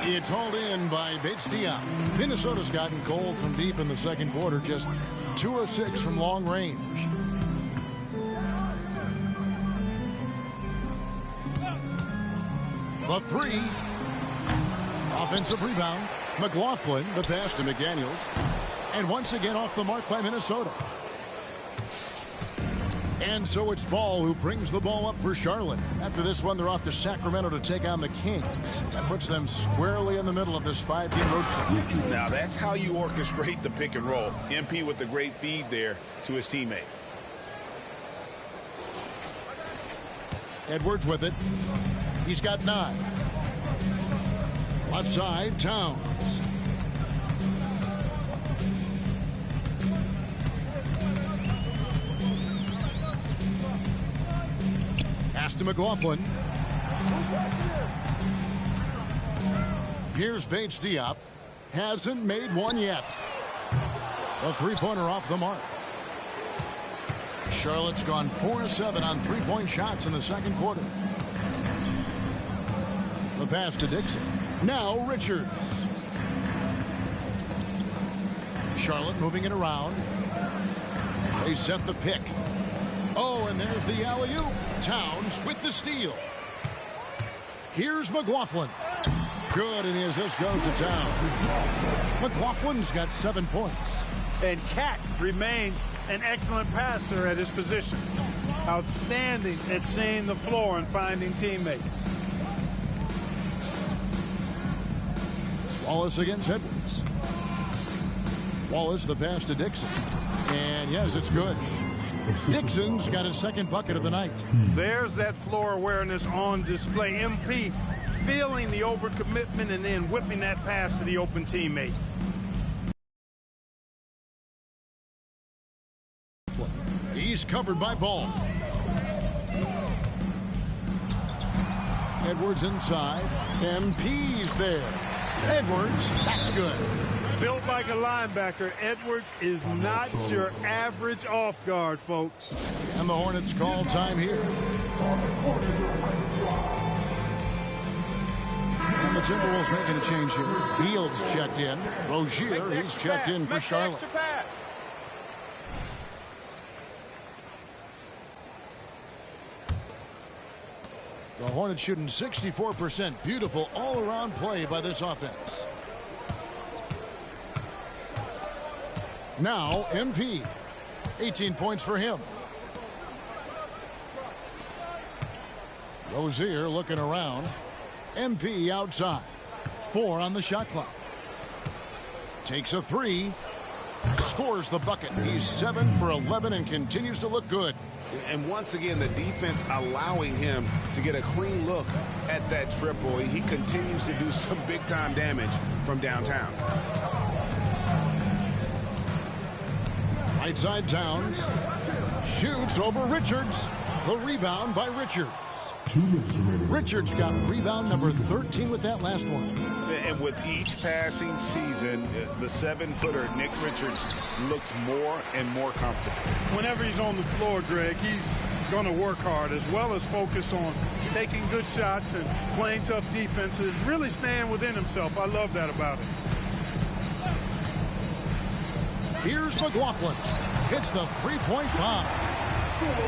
It's hauled in by Bates-Diop. Minnesota's gotten cold from deep in the second quarter, just 2 of 6 from long range. The 3. Offensive rebound. McLaughlin, the pass to McDaniels. And once again off the mark by Minnesota. And so it's Ball who brings the ball up for Charlotte. After this one, they're off to Sacramento to take on the Kings. That puts them squarely in the middle of this 5-game road trip. Now that's how you orchestrate the pick and roll. MP with the great feed there to his teammate. Edwards with it. He's got 9. Left side, Towns. Pass to McLaughlin. Here's Bates-Diop. Hasn't made one yet. A 3-pointer off the mark. Charlotte's gone 4 of 7 on 3-point shots in the second quarter. The pass to Dixon. Now Richards. Charlotte moving it around. They set the pick. Oh, and there's the alley-oop. Towns with the steal. Here's McLaughlin. Good, and his assist goes to town. McLaughlin's got 7 points. And Cat remains an excellent passer at his position. Outstanding at seeing the floor and finding teammates. Wallace against Edwards. Wallace the pass to Dixon. And yes, it's good. Dixon's got his 2nd bucket of the night. There's that floor awareness on display. MP feeling the overcommitment and then whipping that pass to the open teammate. He's covered by Ball. Edwards inside. MP's there. Edwards, that's good. Built like a linebacker, Edwards is not your average off guard, folks. And the Hornets call time here. And the Timberwolves making a change here. Fields checked in. Rozier, he's checked in for Charlotte. The Hornets shooting 64%. Beautiful all-around play by this offense. Now, MP. 18 points for him. Rozier looking around. MP outside. 4 on the shot clock. Takes a 3. Scores the bucket. He's 7 for 11 and continues to look good. And once again, the defense allowing him to get a clean look at that triple. He continues to do some big-time damage from downtown. Right side Towns. Shoots over Richards. The rebound by Richards. Richards got rebound number 13 with that last one. And with each passing season, the 7-footer, Nick Richards, looks more and more comfortable. Whenever he's on the floor, Greg, he's going to work hard as well as focused on taking good shots and playing tough defense and really staying within himself. I love that about him. Here's McLaughlin. Hits the three-point bomb.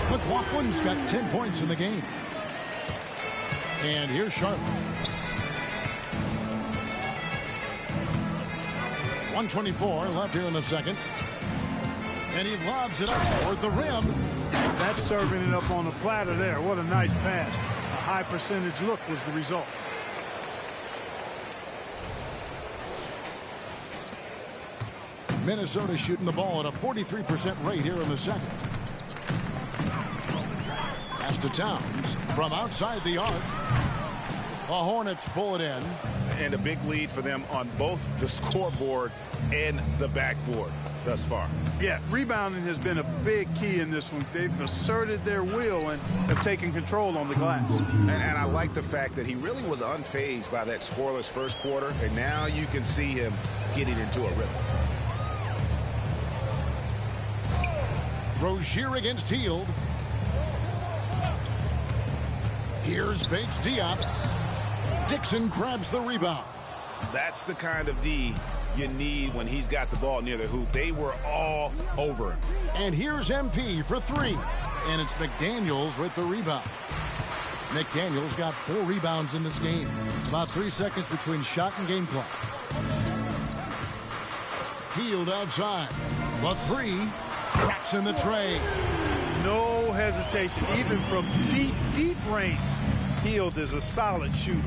McLaughlin's got 10 points in the game. And here's Charlotte. 1:24 left here in the second. And he lobs it up toward the rim. That's serving it up on a platter there. What a nice pass. A high percentage look was the result. Minnesota shooting the ball at a 43% rate here in the second. Pass to Towns from outside the arc. The Hornets pull it in. And a big lead for them on both the scoreboard and the backboard thus far. Yeah, rebounding has been a big key in this one. They've asserted their will and have taken control on the glass. And I like the fact that he really was unfazed by that scoreless first quarter, and now you can see him getting into a rhythm. Rozier against Hield. Here's Bates Diop. Dixon grabs the rebound. That's the kind of D you need when he's got the ball near the hoop. They were all over him. And here's MP for 3. And it's McDaniels with the rebound. McDaniels got 4 rebounds in this game. About 3 seconds between shot and game clock. Hield outside. The 3. Traps in the tray. No hesitation, even from deep, deep range. Hield is a solid shooter.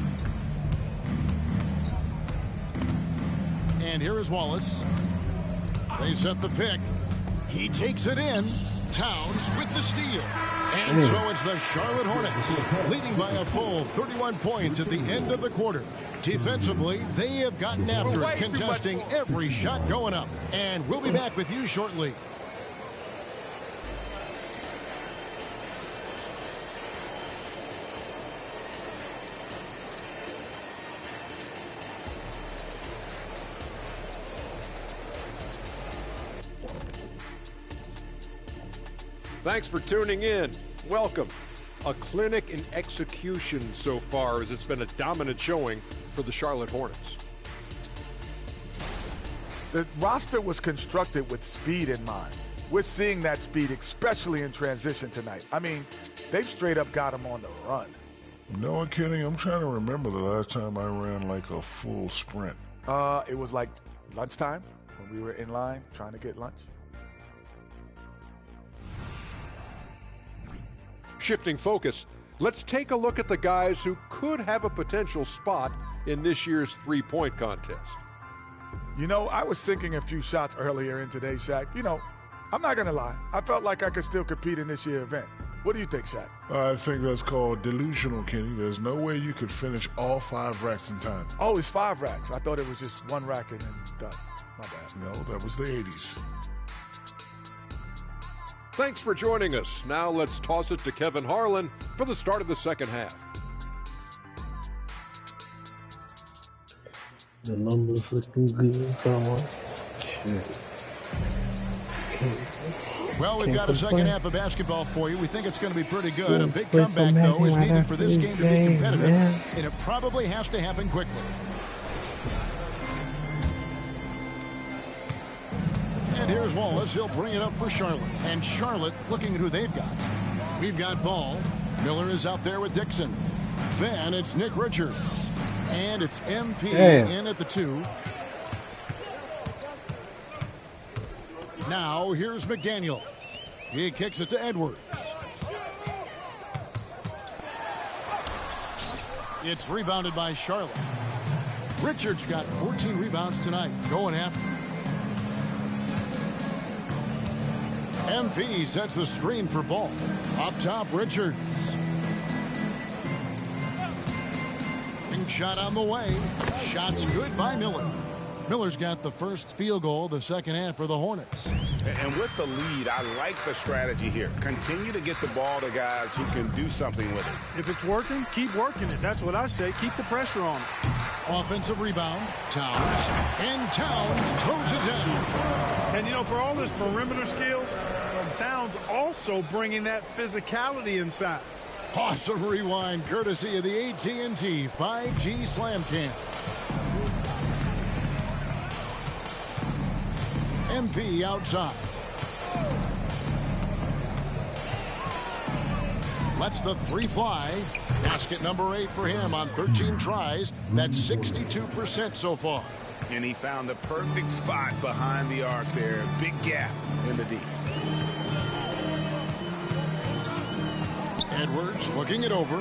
And here is Wallace. They set the pick. He takes it in. Towns with the steal. And so it's the Charlotte Hornets leading by a full 31 points at the end of the quarter. Defensively, they have gotten after it, contesting every shot going up. And we'll be back with you shortly. Thanks for tuning in. Welcome. A clinic in execution so far, as it's been a dominant showing for the Charlotte Hornets. The roster was constructed with speed in mind. We're seeing that speed, especially in transition tonight. I mean, they've straight up got him on the run. You know what, Kenny? I'm trying to remember the last time I ran like a full sprint. It was like lunchtime when we were in line trying to get lunch. Shifting focus, let's take a look at the guys who could have a potential spot in this year's three-point contest. You know, I was sinking a few shots earlier in today's, Shaq. You know, I'm not going to lie. I felt like I could still compete in this year's event. What do you think, Shaq? I think that's called delusional, Kenny. There's no way you could finish all 5 racks in time. Oh, it's 5 racks. I thought it was just 1 rack and then done. My bad. No, that was the 80s. Thanks for joining us. Now let's toss it to Kevin Harlan for the start of the second half. The numbers looking good, someone. Well, we've got a second half of basketball for you. We think it's going to be pretty good. A big comeback, though, is needed for this game to be competitive, and it probably has to happen quickly. And here's Wallace. He'll bring it up for Charlotte. And Charlotte looking at who they've got. We've got Ball. Miller is out there with Dixon. Then it's Nick Richards. And it's MP in at the 2. Now here's McDaniels. He kicks it to Edwards. It's rebounded by Charlotte. Richards got 14 rebounds tonight, going after. MP sets the screen for Ball. Up top, Richards. Big shot on the way. Shot's good by Miller. Miller's got the first field goal of the second half for the Hornets. And with the lead, I like the strategy here. Continue to get the ball to guys who can do something with it. If it's working, keep working it. That's what I say. Keep the pressure on it. Offensive rebound, Towns. And Towns throws it down. And, you know, for all his perimeter skills, Towns also bringing that physicality inside. Awesome rewind, courtesy of the AT&T 5G Slam Cam. MP outside. Lets the 3 fly. Basket number 8 for him on 13 tries. That's 62% so far. And he found the perfect spot behind the arc there. Big gap in the D. Edwards looking it over.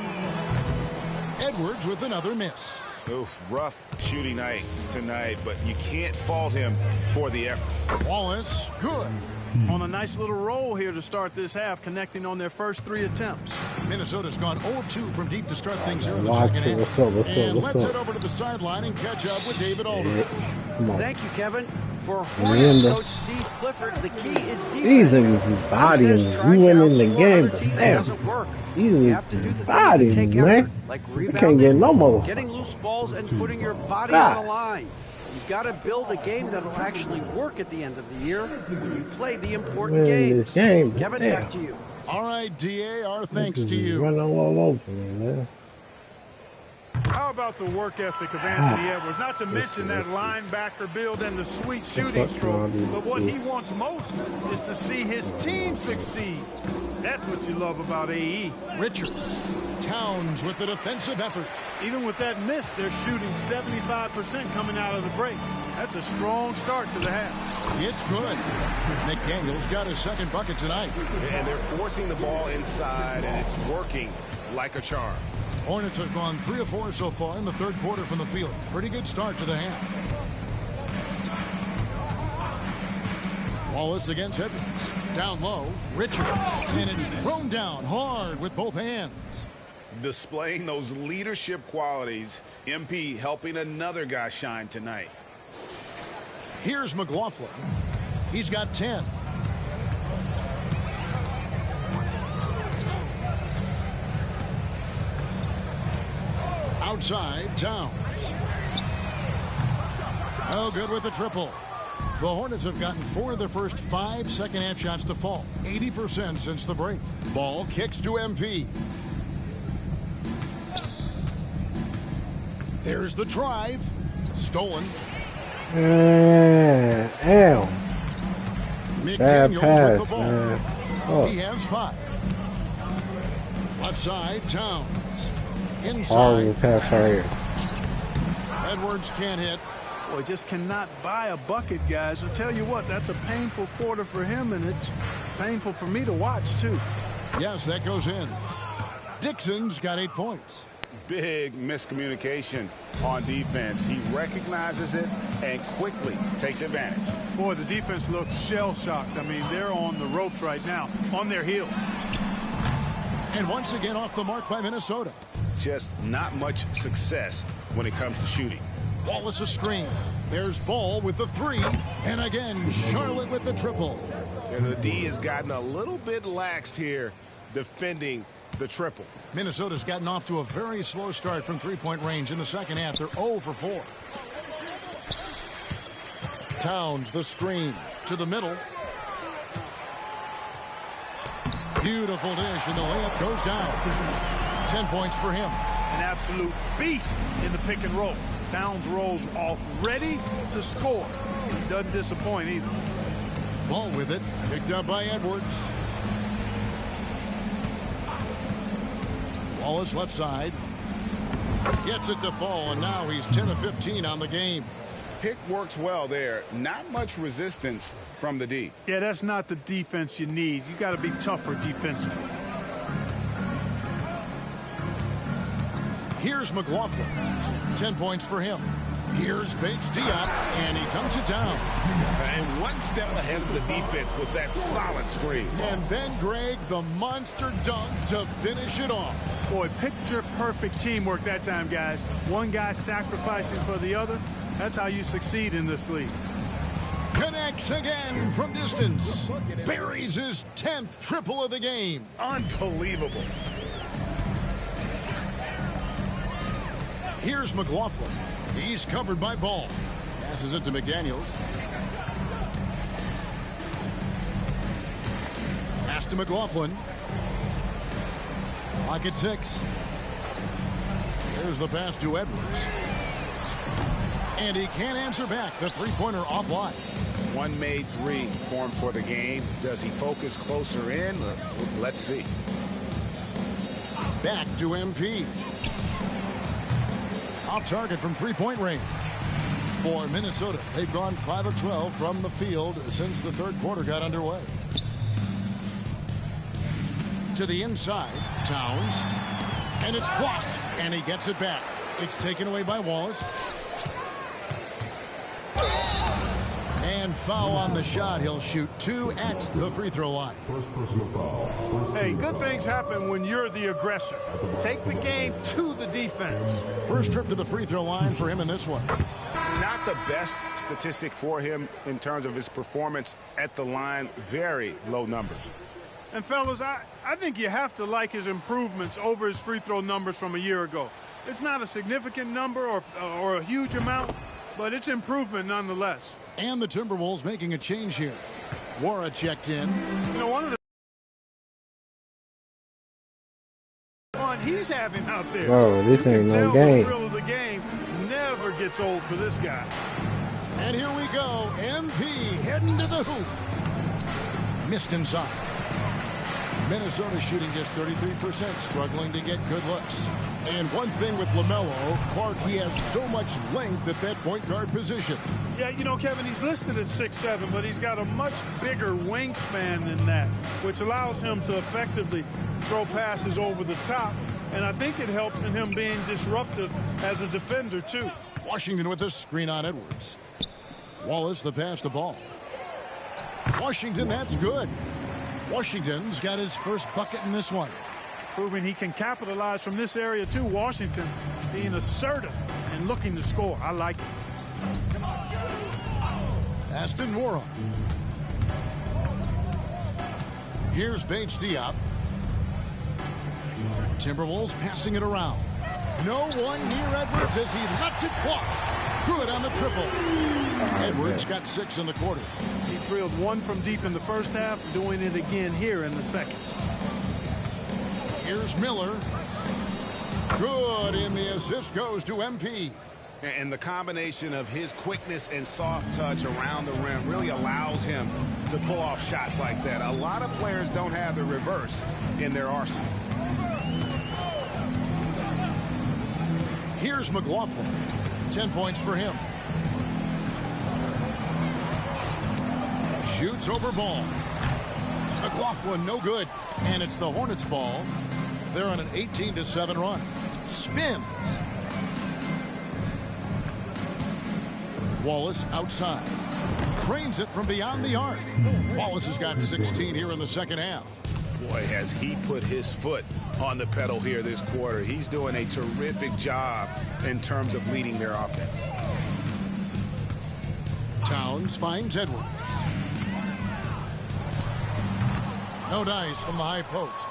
Edwards with another miss. Oof, rough shooting night tonight, but you can't fault him for the effort. Wallace, good. On a nice little roll here to start this half, connecting on their first 3 attempts. Minnesota's gone 0-2 from deep to start things here in the second half. And let's head over to the sideline and catch up with David Aldridge. Thank you, Kevin. For Hornets coach Steve Clifford, the key is defense. These are bodies. You went in the game, but damn. These are bodies, man. Like I can't get no more. Getting loose balls and putting your body on the line. You've got to build a game that'll actually work at the end of the year when you play the important games. Kevin, back to you. All right, DA, our thanks to you. Running all over me, man. How about the work ethic of Anthony Edwards? Not to mention that linebacker build and the sweet shooting stroke. But what he wants most is to see his team succeed. That's what you love about AE. Richards. Towns with the defensive effort. Even with that miss, they're shooting 75% coming out of the break. That's a strong start to the half. It's good. McDaniels got his second bucket tonight. And they're forcing the ball inside, and it's working like a charm. Hornets have gone 3 of 4 so far in the third quarter from the field. Pretty good start to the half. Wallace against Edwards. Down low, Richards. And it's thrown down hard with both hands. Displaying those leadership qualities. MP helping another guy shine tonight. Here's McLaughlin. He's got 10. Outside, Towns. Oh, good with the triple. The Hornets have gotten 4 of their first 5 second-half shots to fall. 80% since the break. Ball kicks to MP. There's the drive. Stolen. Bad McDaniels pass, with the ball. man. Oh. He has 5. Left side, Towns. Inside. pass right here. Edwards can't hit. Boy, just cannot buy a bucket, guys. I'll tell you what, that's a painful quarter for him, and it's painful for me to watch, too. Yes, that goes in. Dixon's got 8 points. Big miscommunication on defense. He recognizes it and quickly takes advantage. Boy, the defense looks shell-shocked. I mean, they're on the ropes right now, on their heels. And once again off the mark by Minnesota. Just not much success when it comes to shooting. Wallace a screen. There's Ball with the 3. And again, Charlotte with the triple. And the D has gotten a little bit laxed here defending the triple. Minnesota's gotten off to a very slow start from three-point range in the second half. They're 0 for 4. Towns the screen to the middle. Beautiful dish, and the layup goes down. 10 points for him. An absolute beast in the pick and roll. Towns rolls off ready to score. He doesn't disappoint either. Ball with it, picked up by Edwards. Wallace left side. Gets it to fall, and now he's 10 of 15 on the game. Pick works well there. Not much resistance from the D. Yeah, that's not the defense you need. You got to be tougher defensively. Here's McLaughlin. 10 points for him. Here's Bates Diop, and he dunks it down. And one step ahead of the defense with that solid screen. And then Greg, the monster dunk to finish it off. Boy, picture-perfect teamwork that time, guys. One guy sacrificing for the other. That's how you succeed in this league. Connects again from distance. Buries his 10th triple of the game. Unbelievable. Here's McLaughlin. He's covered by Ball. Passes it to McDaniels. Pass to McLaughlin. Lock at 6. There's the pass to Edwards. And he can't answer back. The three-pointer offline. One made 3 formed for the game. Does he focus closer in? Let's see. Back to MP. Off target from three-point range. For Minnesota, they've gone 5 of 12 from the field since the third quarter got underway. To the inside, Towns. And it's blocked. And he gets it back. It's taken away by Wallace. And foul on the shot. He'll shoot 2 at the free throw line. Hey, good things happen when you're the aggressor. Take the game to the defense. First trip to the free throw line for him in this one. Not the best statistic for him in terms of his performance at the line. Very low numbers. And fellas, I think you have to like his improvements over his free throw numbers from a year ago. It's not a significant number or a huge amount, but it's improvement nonetheless. And the Timberwolves making a change here. Wara checked in. You know, one of the fun he's having out there. Whoa, this ain't no game. The thrill of the game never gets old for this guy. And here we go. MP heading to the hoop. Missed inside. Minnesota shooting just 33%, struggling to get good looks. And one thing with LaMelo, Clark, he has so much length at that point guard position. Yeah, you know, Kevin, he's listed at 6'7", but he's got a much bigger wingspan than that, which allows him to effectively throw passes over the top. And I think it helps in him being disruptive as a defender, too. Washington with a screen on Edwards. Wallace, the pass to Ball. Washington, that's good. Washington's got his first bucket in this one. Proving he can capitalize from this area, too. Washington being assertive and looking to score. I like it. Aston Wara. Here's Bates Diop. Timberwolves passing it around. No one near Edwards as he lets it fly. Good on the triple. Edwards got 6 in the quarter. He drilled 1 from deep in the first half, doing it again here in the second. Here's Miller. Good, and the assist goes to MP. And the combination of his quickness and soft touch around the rim really allows him to pull off shots like that. A lot of players don't have the reverse in their arsenal. Here's McLaughlin. 10 points for him. Shoots over ball. McLaughlin, no good. And it's the Hornets' ball. They're on an 18-7 run. Spins. Wallace outside. Cranes it from beyond the arc. Wallace has got 16 here in the second half. Boy, has he put his foot on the pedal here this quarter. He's doing a terrific job in terms of leading their offense. Towns finds Edwards. No dice from the high post.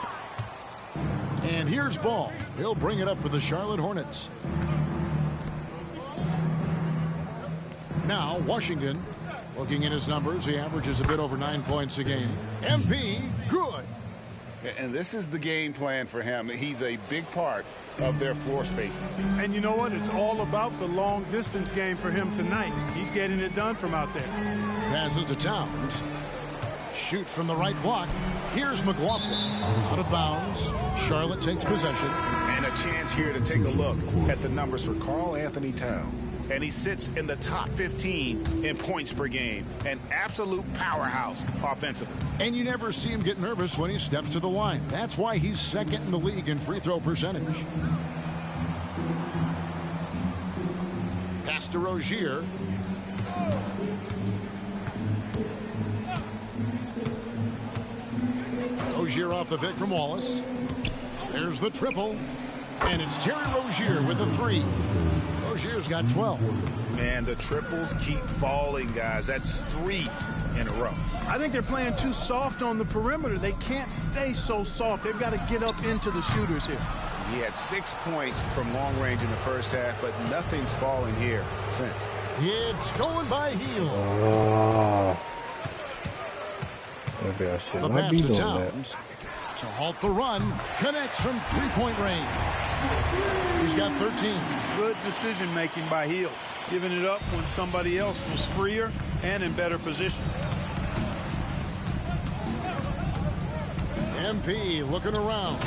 And here's Ball. He'll bring it up for the Charlotte Hornets. Now Washington, looking at his numbers, he averages a bit over 9 points a game. MP, good. And this is the game plan for him. He's a big part of their floor spacing. And you know what? It's all about the long distance game for him tonight. He's getting it done from out there. Passes to Towns. Shoots from the right block. Here's McLaughlin. Out of bounds. Charlotte takes possession. And a chance here to take a look at the numbers for Karl Anthony Towns. And he sits in the top 15 in points per game. An absolute powerhouse offensively. And you never see him get nervous when he steps to the line. That's why he's second in the league in free throw percentage. Pass to Rozier. Rozier off the pick from Wallace. There's the triple. And it's Terry Rozier with a 3. Rozier's got 12. Man, the triples keep falling, guys. That's 3 in a row. I think they're playing too soft on the perimeter. They can't stay so soft. They've got to get up into the shooters here. He had 6 points from long range in the first half, but nothing's fallen here since. It's going by Hield. Maybe I should The not pass be to doing Towns. To halt the run. Connects from three-point range. He's got 13. Good decision making by Hield. Giving it up when somebody else was freer and in better position. MP looking around.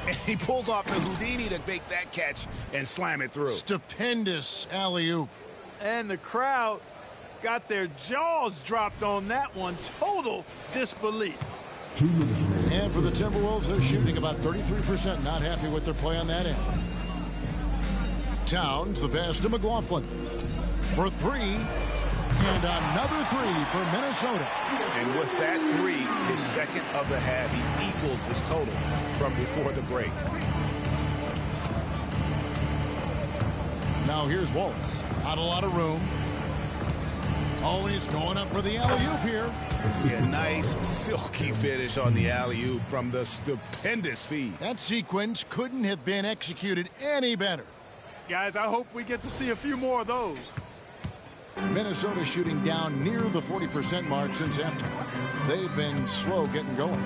And he pulls off the Houdini to make that catch and slam it through. Stupendous alley-oop. And the crowd got their jaws dropped on that one. Total disbelief. And for the Timberwolves, they're shooting about 33%. Not happy with their play on that end. Towns, the pass to McLaughlin. For 3. And another 3 for Minnesota. And with that 3, his second of the half, he's equaled his total from before the break. Now here's Wallace. Not a lot of room. Always going up for the alley-oop here. Yeah, nice silky finish on the alley-oop from the stupendous feed. That sequence couldn't have been executed any better. Guys, I hope we get to see a few more of those. Minnesota shooting down near the 40% mark since halftime. They've been slow getting going.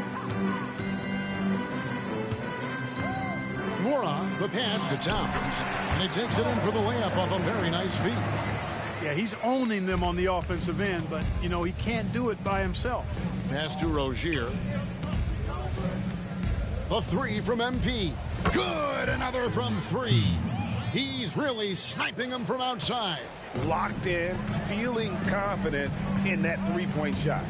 Nwora, the pass to Towns. And he takes it in for the layup off a very nice feed. Yeah, he's owning them on the offensive end, but, you know, he can't do it by himself. Pass to Rozier. A 3 from MP. Good, another from 3. He's really sniping them from outside. Locked in, feeling confident in that three-point shot.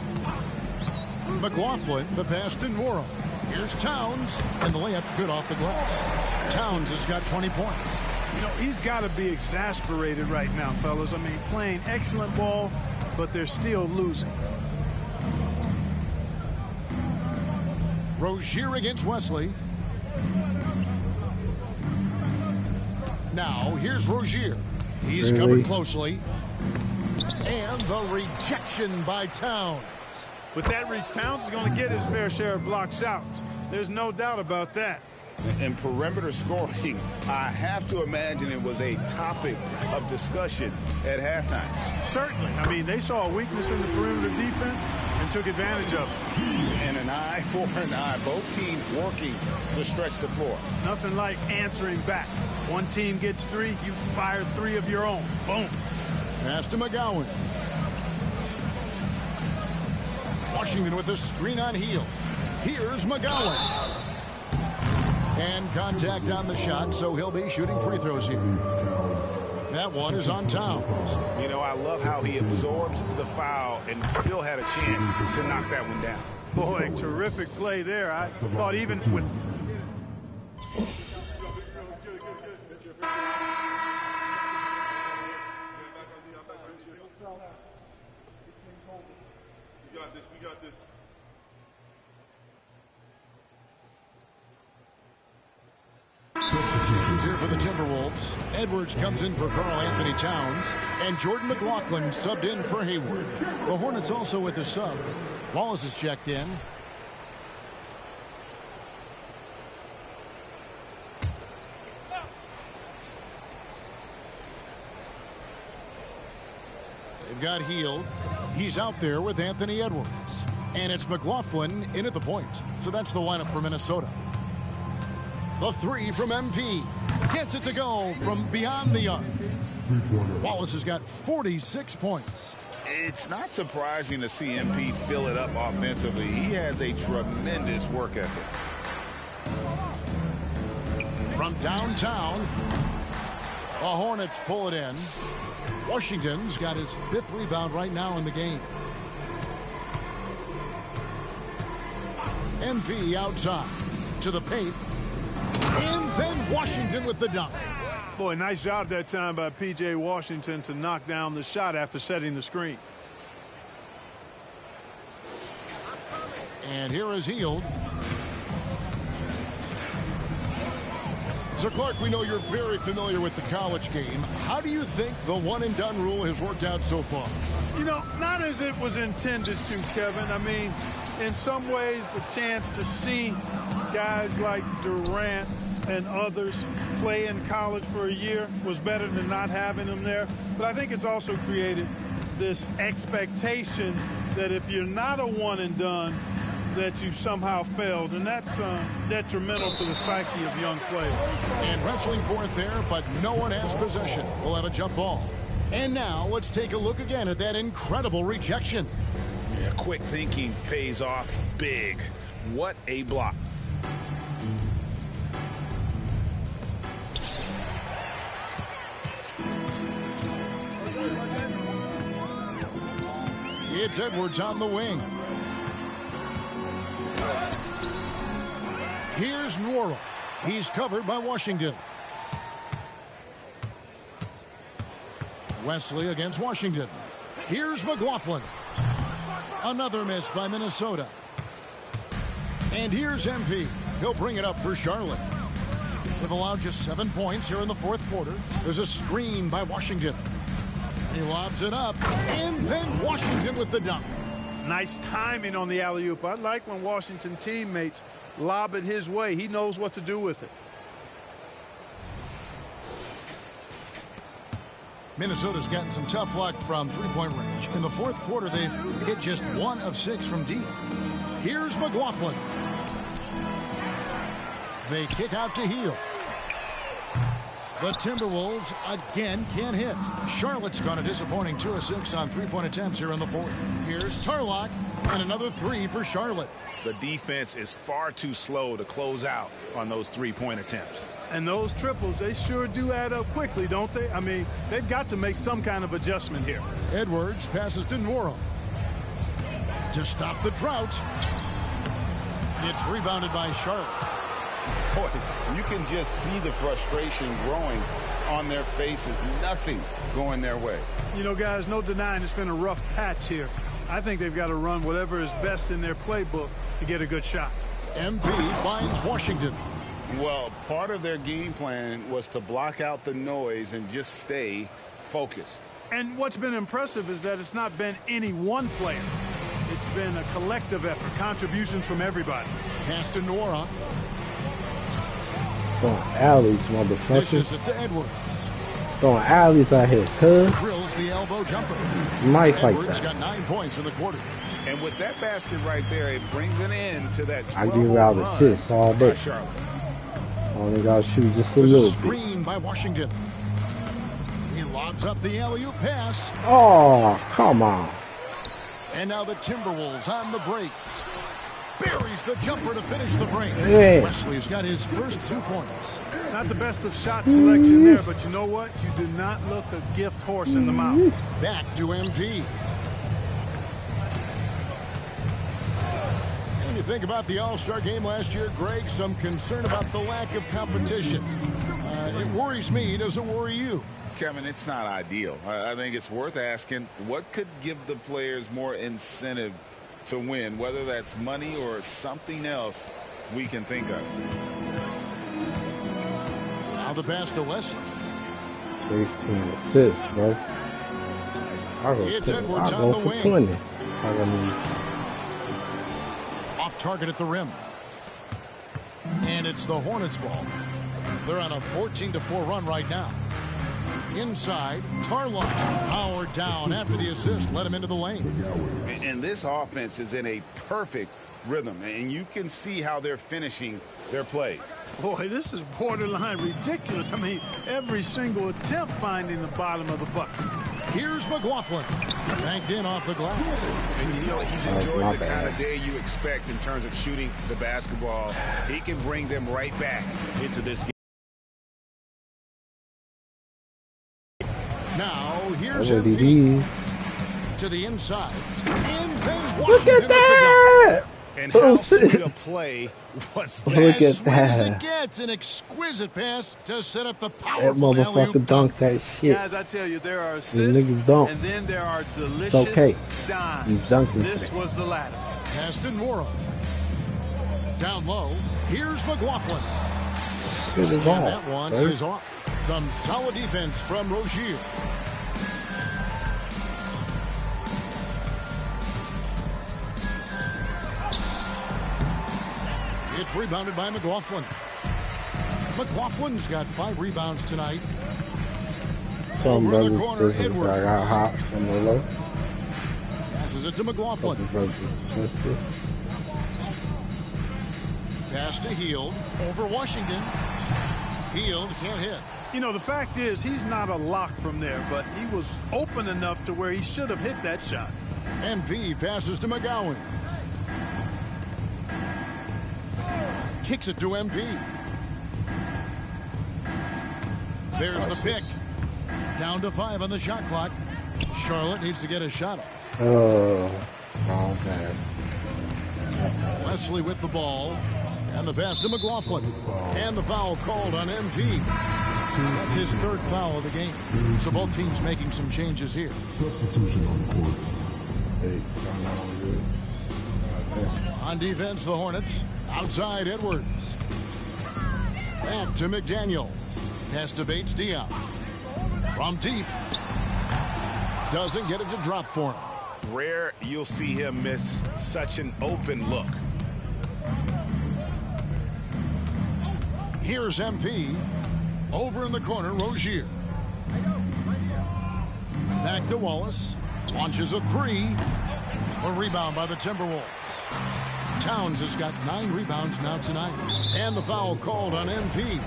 McLaughlin, the pass to Nwora. Here's Towns, and the layup's good off the glass. Towns has got 20 points. You know, he's got to be exasperated right now, fellas. I mean, playing excellent ball, but they're still losing. Rozier against Wesley. Now, here's Rozier. He's covered closely. And the rejection by Towns. With that reach, Towns is going to get his fair share of block shots. There's no doubt about that. And perimeter scoring, I have to imagine it was a topic of discussion at halftime. Certainly. I mean, they saw a weakness in the perimeter defense and took advantage of it. And an eye for an eye. Both teams working to stretch the floor. Nothing like answering back. One team gets 3, you fire 3 of your own. Boom. Pass to McGowan. Washington with the screen on Hield. Here's McGowan. And contact on the shot, so he'll be shooting free throws here. That one is on Towns. You know, I love how he absorbs the foul and still had a chance to knock that one down. Boy, terrific play there. I thought even with... We got this. Substitutions here for the Timberwolves. Edwards comes in for Karl Anthony Towns, and Jordan McLaughlin subbed in for Hayward. The Hornets also with the sub. Wallace is checked in. They've got Hield. He's out there with Anthony Edwards. And it's McLaughlin in at the point. So that's the lineup for Minnesota. The three from MP. Gets it to go from beyond the arc. Wallace has got 46 points. It's not surprising to see MP fill it up offensively. He has a tremendous work ethic. From downtown, the Hornets pull it in. Washington's got his 5th rebound right now in the game. MP outside to the paint. And then Washington with the dunk. Boy, nice job that time by P.J. Washington to knock down the shot after setting the screen. And here is Hield. So, Clark, we know you're very familiar with the college game. How do you think the one-and-done rule has worked out so far? You know, not as it was intended to, Kevin. I mean, in some ways, the chance to see guys like Durant and others play in college for a year was better than not having them there. But I think it's also created this expectation that if you're not a one-and-done, that you somehow failed, and that's detrimental to the psyche of young players. And wrestling for it there, but no one has possession. We'll have a jump ball. And now let's take a look again at that incredible rejection. Yeah, quick thinking pays off big. What a block. It's Edwards on the wing. Here's Nwora. He's covered by Washington. Wesley against Washington. Here's McLaughlin. Another miss by Minnesota. And here's MP. He'll bring it up for Charlotte. They've allowed just 7 points here in the 4th quarter. There's a screen by Washington. He lobs it up. And then Washington with the dunk. Nice timing on the alley-oop. I like when Washington teammates lob it his way. He knows what to do with it. Minnesota's gotten some tough luck from three-point range. In the 4th quarter, they've hit just 1 of 6 from deep. Here's McLaughlin. They kick out to Hield. The Timberwolves again can't hit. Charlotte's gone a disappointing 2 of 6 on three-point attempts here in the 4th. Here's Tarlock and another 3 for Charlotte. The defense is far too slow to close out on those three-point attempts. And those triples, they sure do add up quickly, don't they? I mean, they've got to make some kind of adjustment here. Edwards passes to Nwora. To stop the drought. It's rebounded by Charlotte. Boy, you can just see the frustration growing on their faces. Nothing going their way. You know, guys, no denying it's been a rough patch here. I think they've got to run whatever is best in their playbook to get a good shot. MP finds Washington. Well, part of their game plan was to block out the noise and just stay focused. And what's been impressive is that it's not been any one player. It's been a collective effort, contributions from everybody. Pass to Nwora. Throwing alleys, motherfucker. Dishes it to Edwards. Throwing alleys out here, cuz. Drills the elbow jumper. Might like Edwards that. got 9 points in the quarter. And with that basket right there, it brings an end to that 12 I give out run assists all day. by Charlotte. Only gotta shoot just a There's little a bit. screen by Washington. He lobs up the alley-oop pass. Oh, come on. And now the Timberwolves on the break. buries the jumper to finish the break. Hey. Wesley's got his first 2 points. Not the best of shot selection there, but you know what? You do not look a gift horse in the mouth. Back to MP. And you think about the All-Star game last year, Greg, some concern about the lack of competition. It worries me. Does it worry you? Kevin, it's not ideal. I think it's worth asking what could give the players more incentive to win, whether that's money or something else we can think of. Now the pass to Wesley. 16 assists, bro. It's Edwards I'll on go the for wing. 20. Off target at the rim. And it's the Hornets ball. They're on a 14-4 run right now. Inside, Tarlon powered down after the assist, led him into the lane. And this offense is in a perfect rhythm, and you can see how they're finishing their plays. Boy, this is borderline ridiculous. I mean, every single attempt finding the bottom of the bucket. Here's McLaughlin. Banked in off the glass. And you know, he's enjoyed the kind of day you expect in terms of shooting the basketball. He can bring them right back into this game. Now, here's Over MP to the inside. And then Look Washington at that! And how sweet a play was that? Look as at sweet as it that. gets, an exquisite pass to set up the That powerful alley-oop motherfucker dunked that shit. Guys, I tell you, there are These assists, niggas don't. and then there are delicious It's okay. dimes. He's dunking This today. was the latter. Pass to Nora. Down low, here's McLaughlin. Good as And all, that one right? is off. Some solid defense from Rozier. It's rebounded by McLaughlin. McLaughlin's got 5 rebounds tonight. Some Over in the brothers corner, twisted, Edwards. I got hops on the low. Passes it to McLaughlin. Some brothers twisted. Pass to Hield. Over Washington. Hield can't hit. You know, the fact is, he's not a lock from there, but he was open enough to where he should have hit that shot. MP passes to McGowan. Kicks it to MP. There's the pick. Down to 5 on the shot clock. Charlotte needs to get a shot off. Oh, man. Wesley with the ball. And the pass to McLaughlin. And the foul called on MP. That's his 3rd foul of the game. So both teams making some changes here. Substitution on court. On defense, the Hornets. Outside, Edwards. Back to McDaniel. Pass to Bates Diop. From deep. Doesn't get it to drop for him. Rare you'll see him miss such an open look. Here's MP. Over in the corner, Rozier. Back to Wallace. Launches a 3. A rebound by the Timberwolves. Towns has got 9 rebounds now tonight. And the foul called on MP.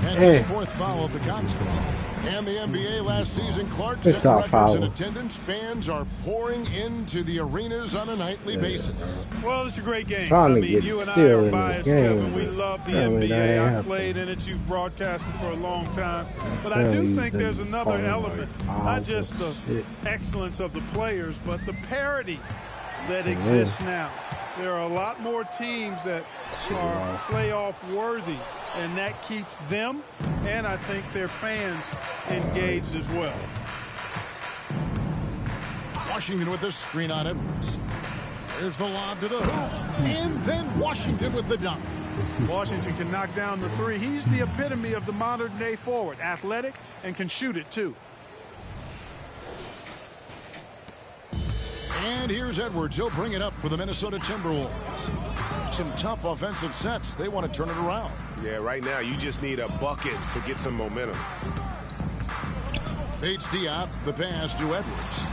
That's his 4th foul of the contest. And the NBA last season, Clark set records in attendance. Fans are pouring into the arenas on a nightly basis. Well, it's a great game. Trying I to mean, get you and I still are in biased, this game, Kevin. We but love the tell me that NBA. ain't I've happening. played in it. You've broadcasted for a long time. But I Tell do you think that there's another falling element, like not balls just of the shit. excellence of the players, but the parity that exists now. There are a lot more teams that are playoff worthy, and that keeps them and I think their fans engaged as well. Washington with the screen on Edwards. There's the lob to the hoop. And then Washington with the dunk. Washington can knock down the 3. He's the epitome of the modern day forward. Athletic and can shoot it too. And here's Edwards. He'll bring it up for the Minnesota Timberwolves. Some tough offensive sets. They want to turn it around. Yeah, right now you just need a bucket to get some momentum. Bates Diop, the pass to Edwards.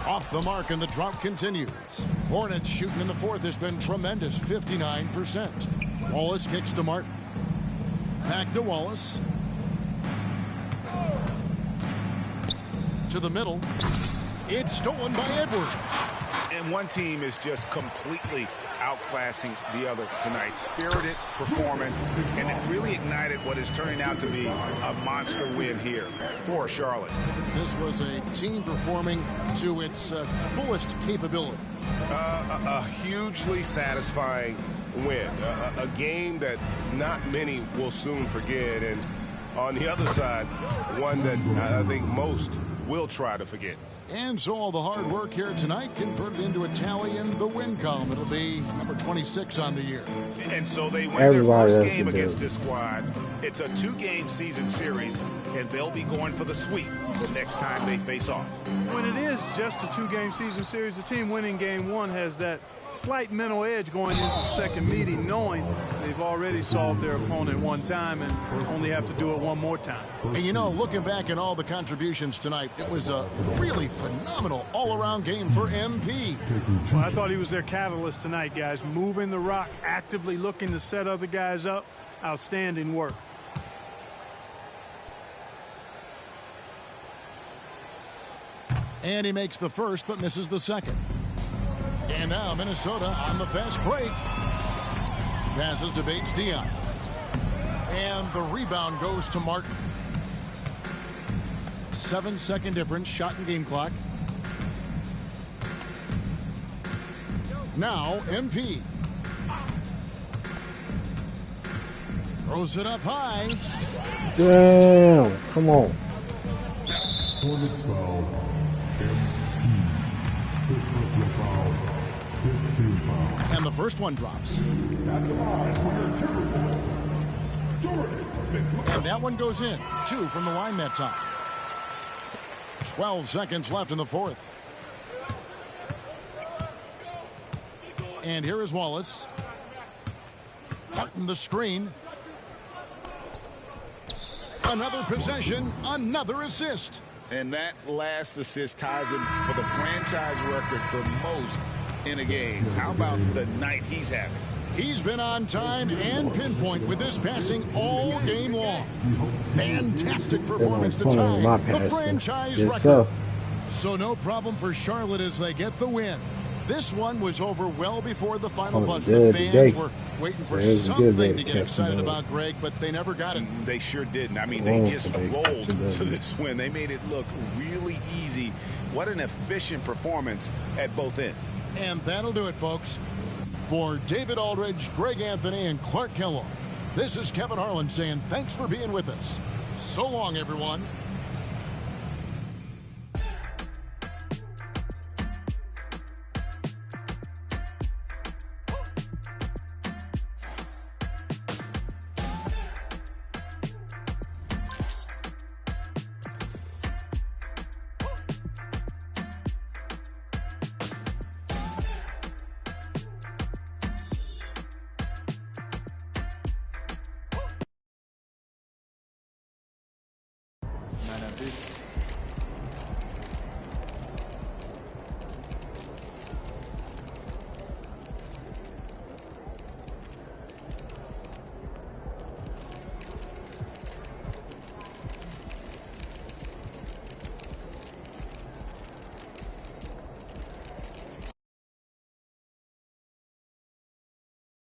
Off the mark, and the drought continues. Hornets shooting in the 4th has been tremendous, 59%. Wallace kicks to Martin. Back to Wallace. To the middle. It's stolen by Edwards. And one team is just completely outclassing the other tonight. Spirited performance, and it really ignited what is turning out to be a monster win here for Charlotte. This was a team performing to its fullest capability. A hugely satisfying win. A game that not many will soon forget. And on the other side, one that I think most will try to forget. And so all the hard work here tonight converted into a tally in the win column. It'll be number 26 on the year. And so they win their first game against this squad. It's a 2-game season series, and they'll be going for the sweep the next time they face off. When it is just a 2-game season series, the team winning game 1 has that slight mental edge going into the second meeting, knowing they've already solved their opponent one time and only have to do it one more time. And you know, looking back at all the contributions tonight, it was a really phenomenal all-around game for MP. Well, I thought he was their catalyst tonight, guys. Moving the rock, actively looking to set other guys up. Outstanding work. And he makes the first but misses the second. And now Minnesota on the fast break. Passes to Bates-Diop. And the rebound goes to Martin. 7-second difference, shot and game clock. Now MP. Throws it up high. Damn, come on. And the first one drops. And that one goes in. 2 from the line that time. 12 seconds left in the fourth. And here is Wallace. Martin the screen. Another possession, another assist. And that last assist ties him for the franchise record for most in a game. How about the night he's having? He's been on time and pinpoint with his passing all game long. Fantastic performance to tie the franchise record. So no problem for Charlotte as they get the win. This one was over well before the final buzzer. The fans were waiting for something to get excited about, Greg, but they never got it. They sure didn't. I mean, they just rolled to this win. They made it look really easy. What an efficient performance at both ends. And that'll do it, folks. For David Aldridge, Greg Anthony, and Clark Kellogg, this is Kevin Harlan saying thanks for being with us. So long, everyone. Man,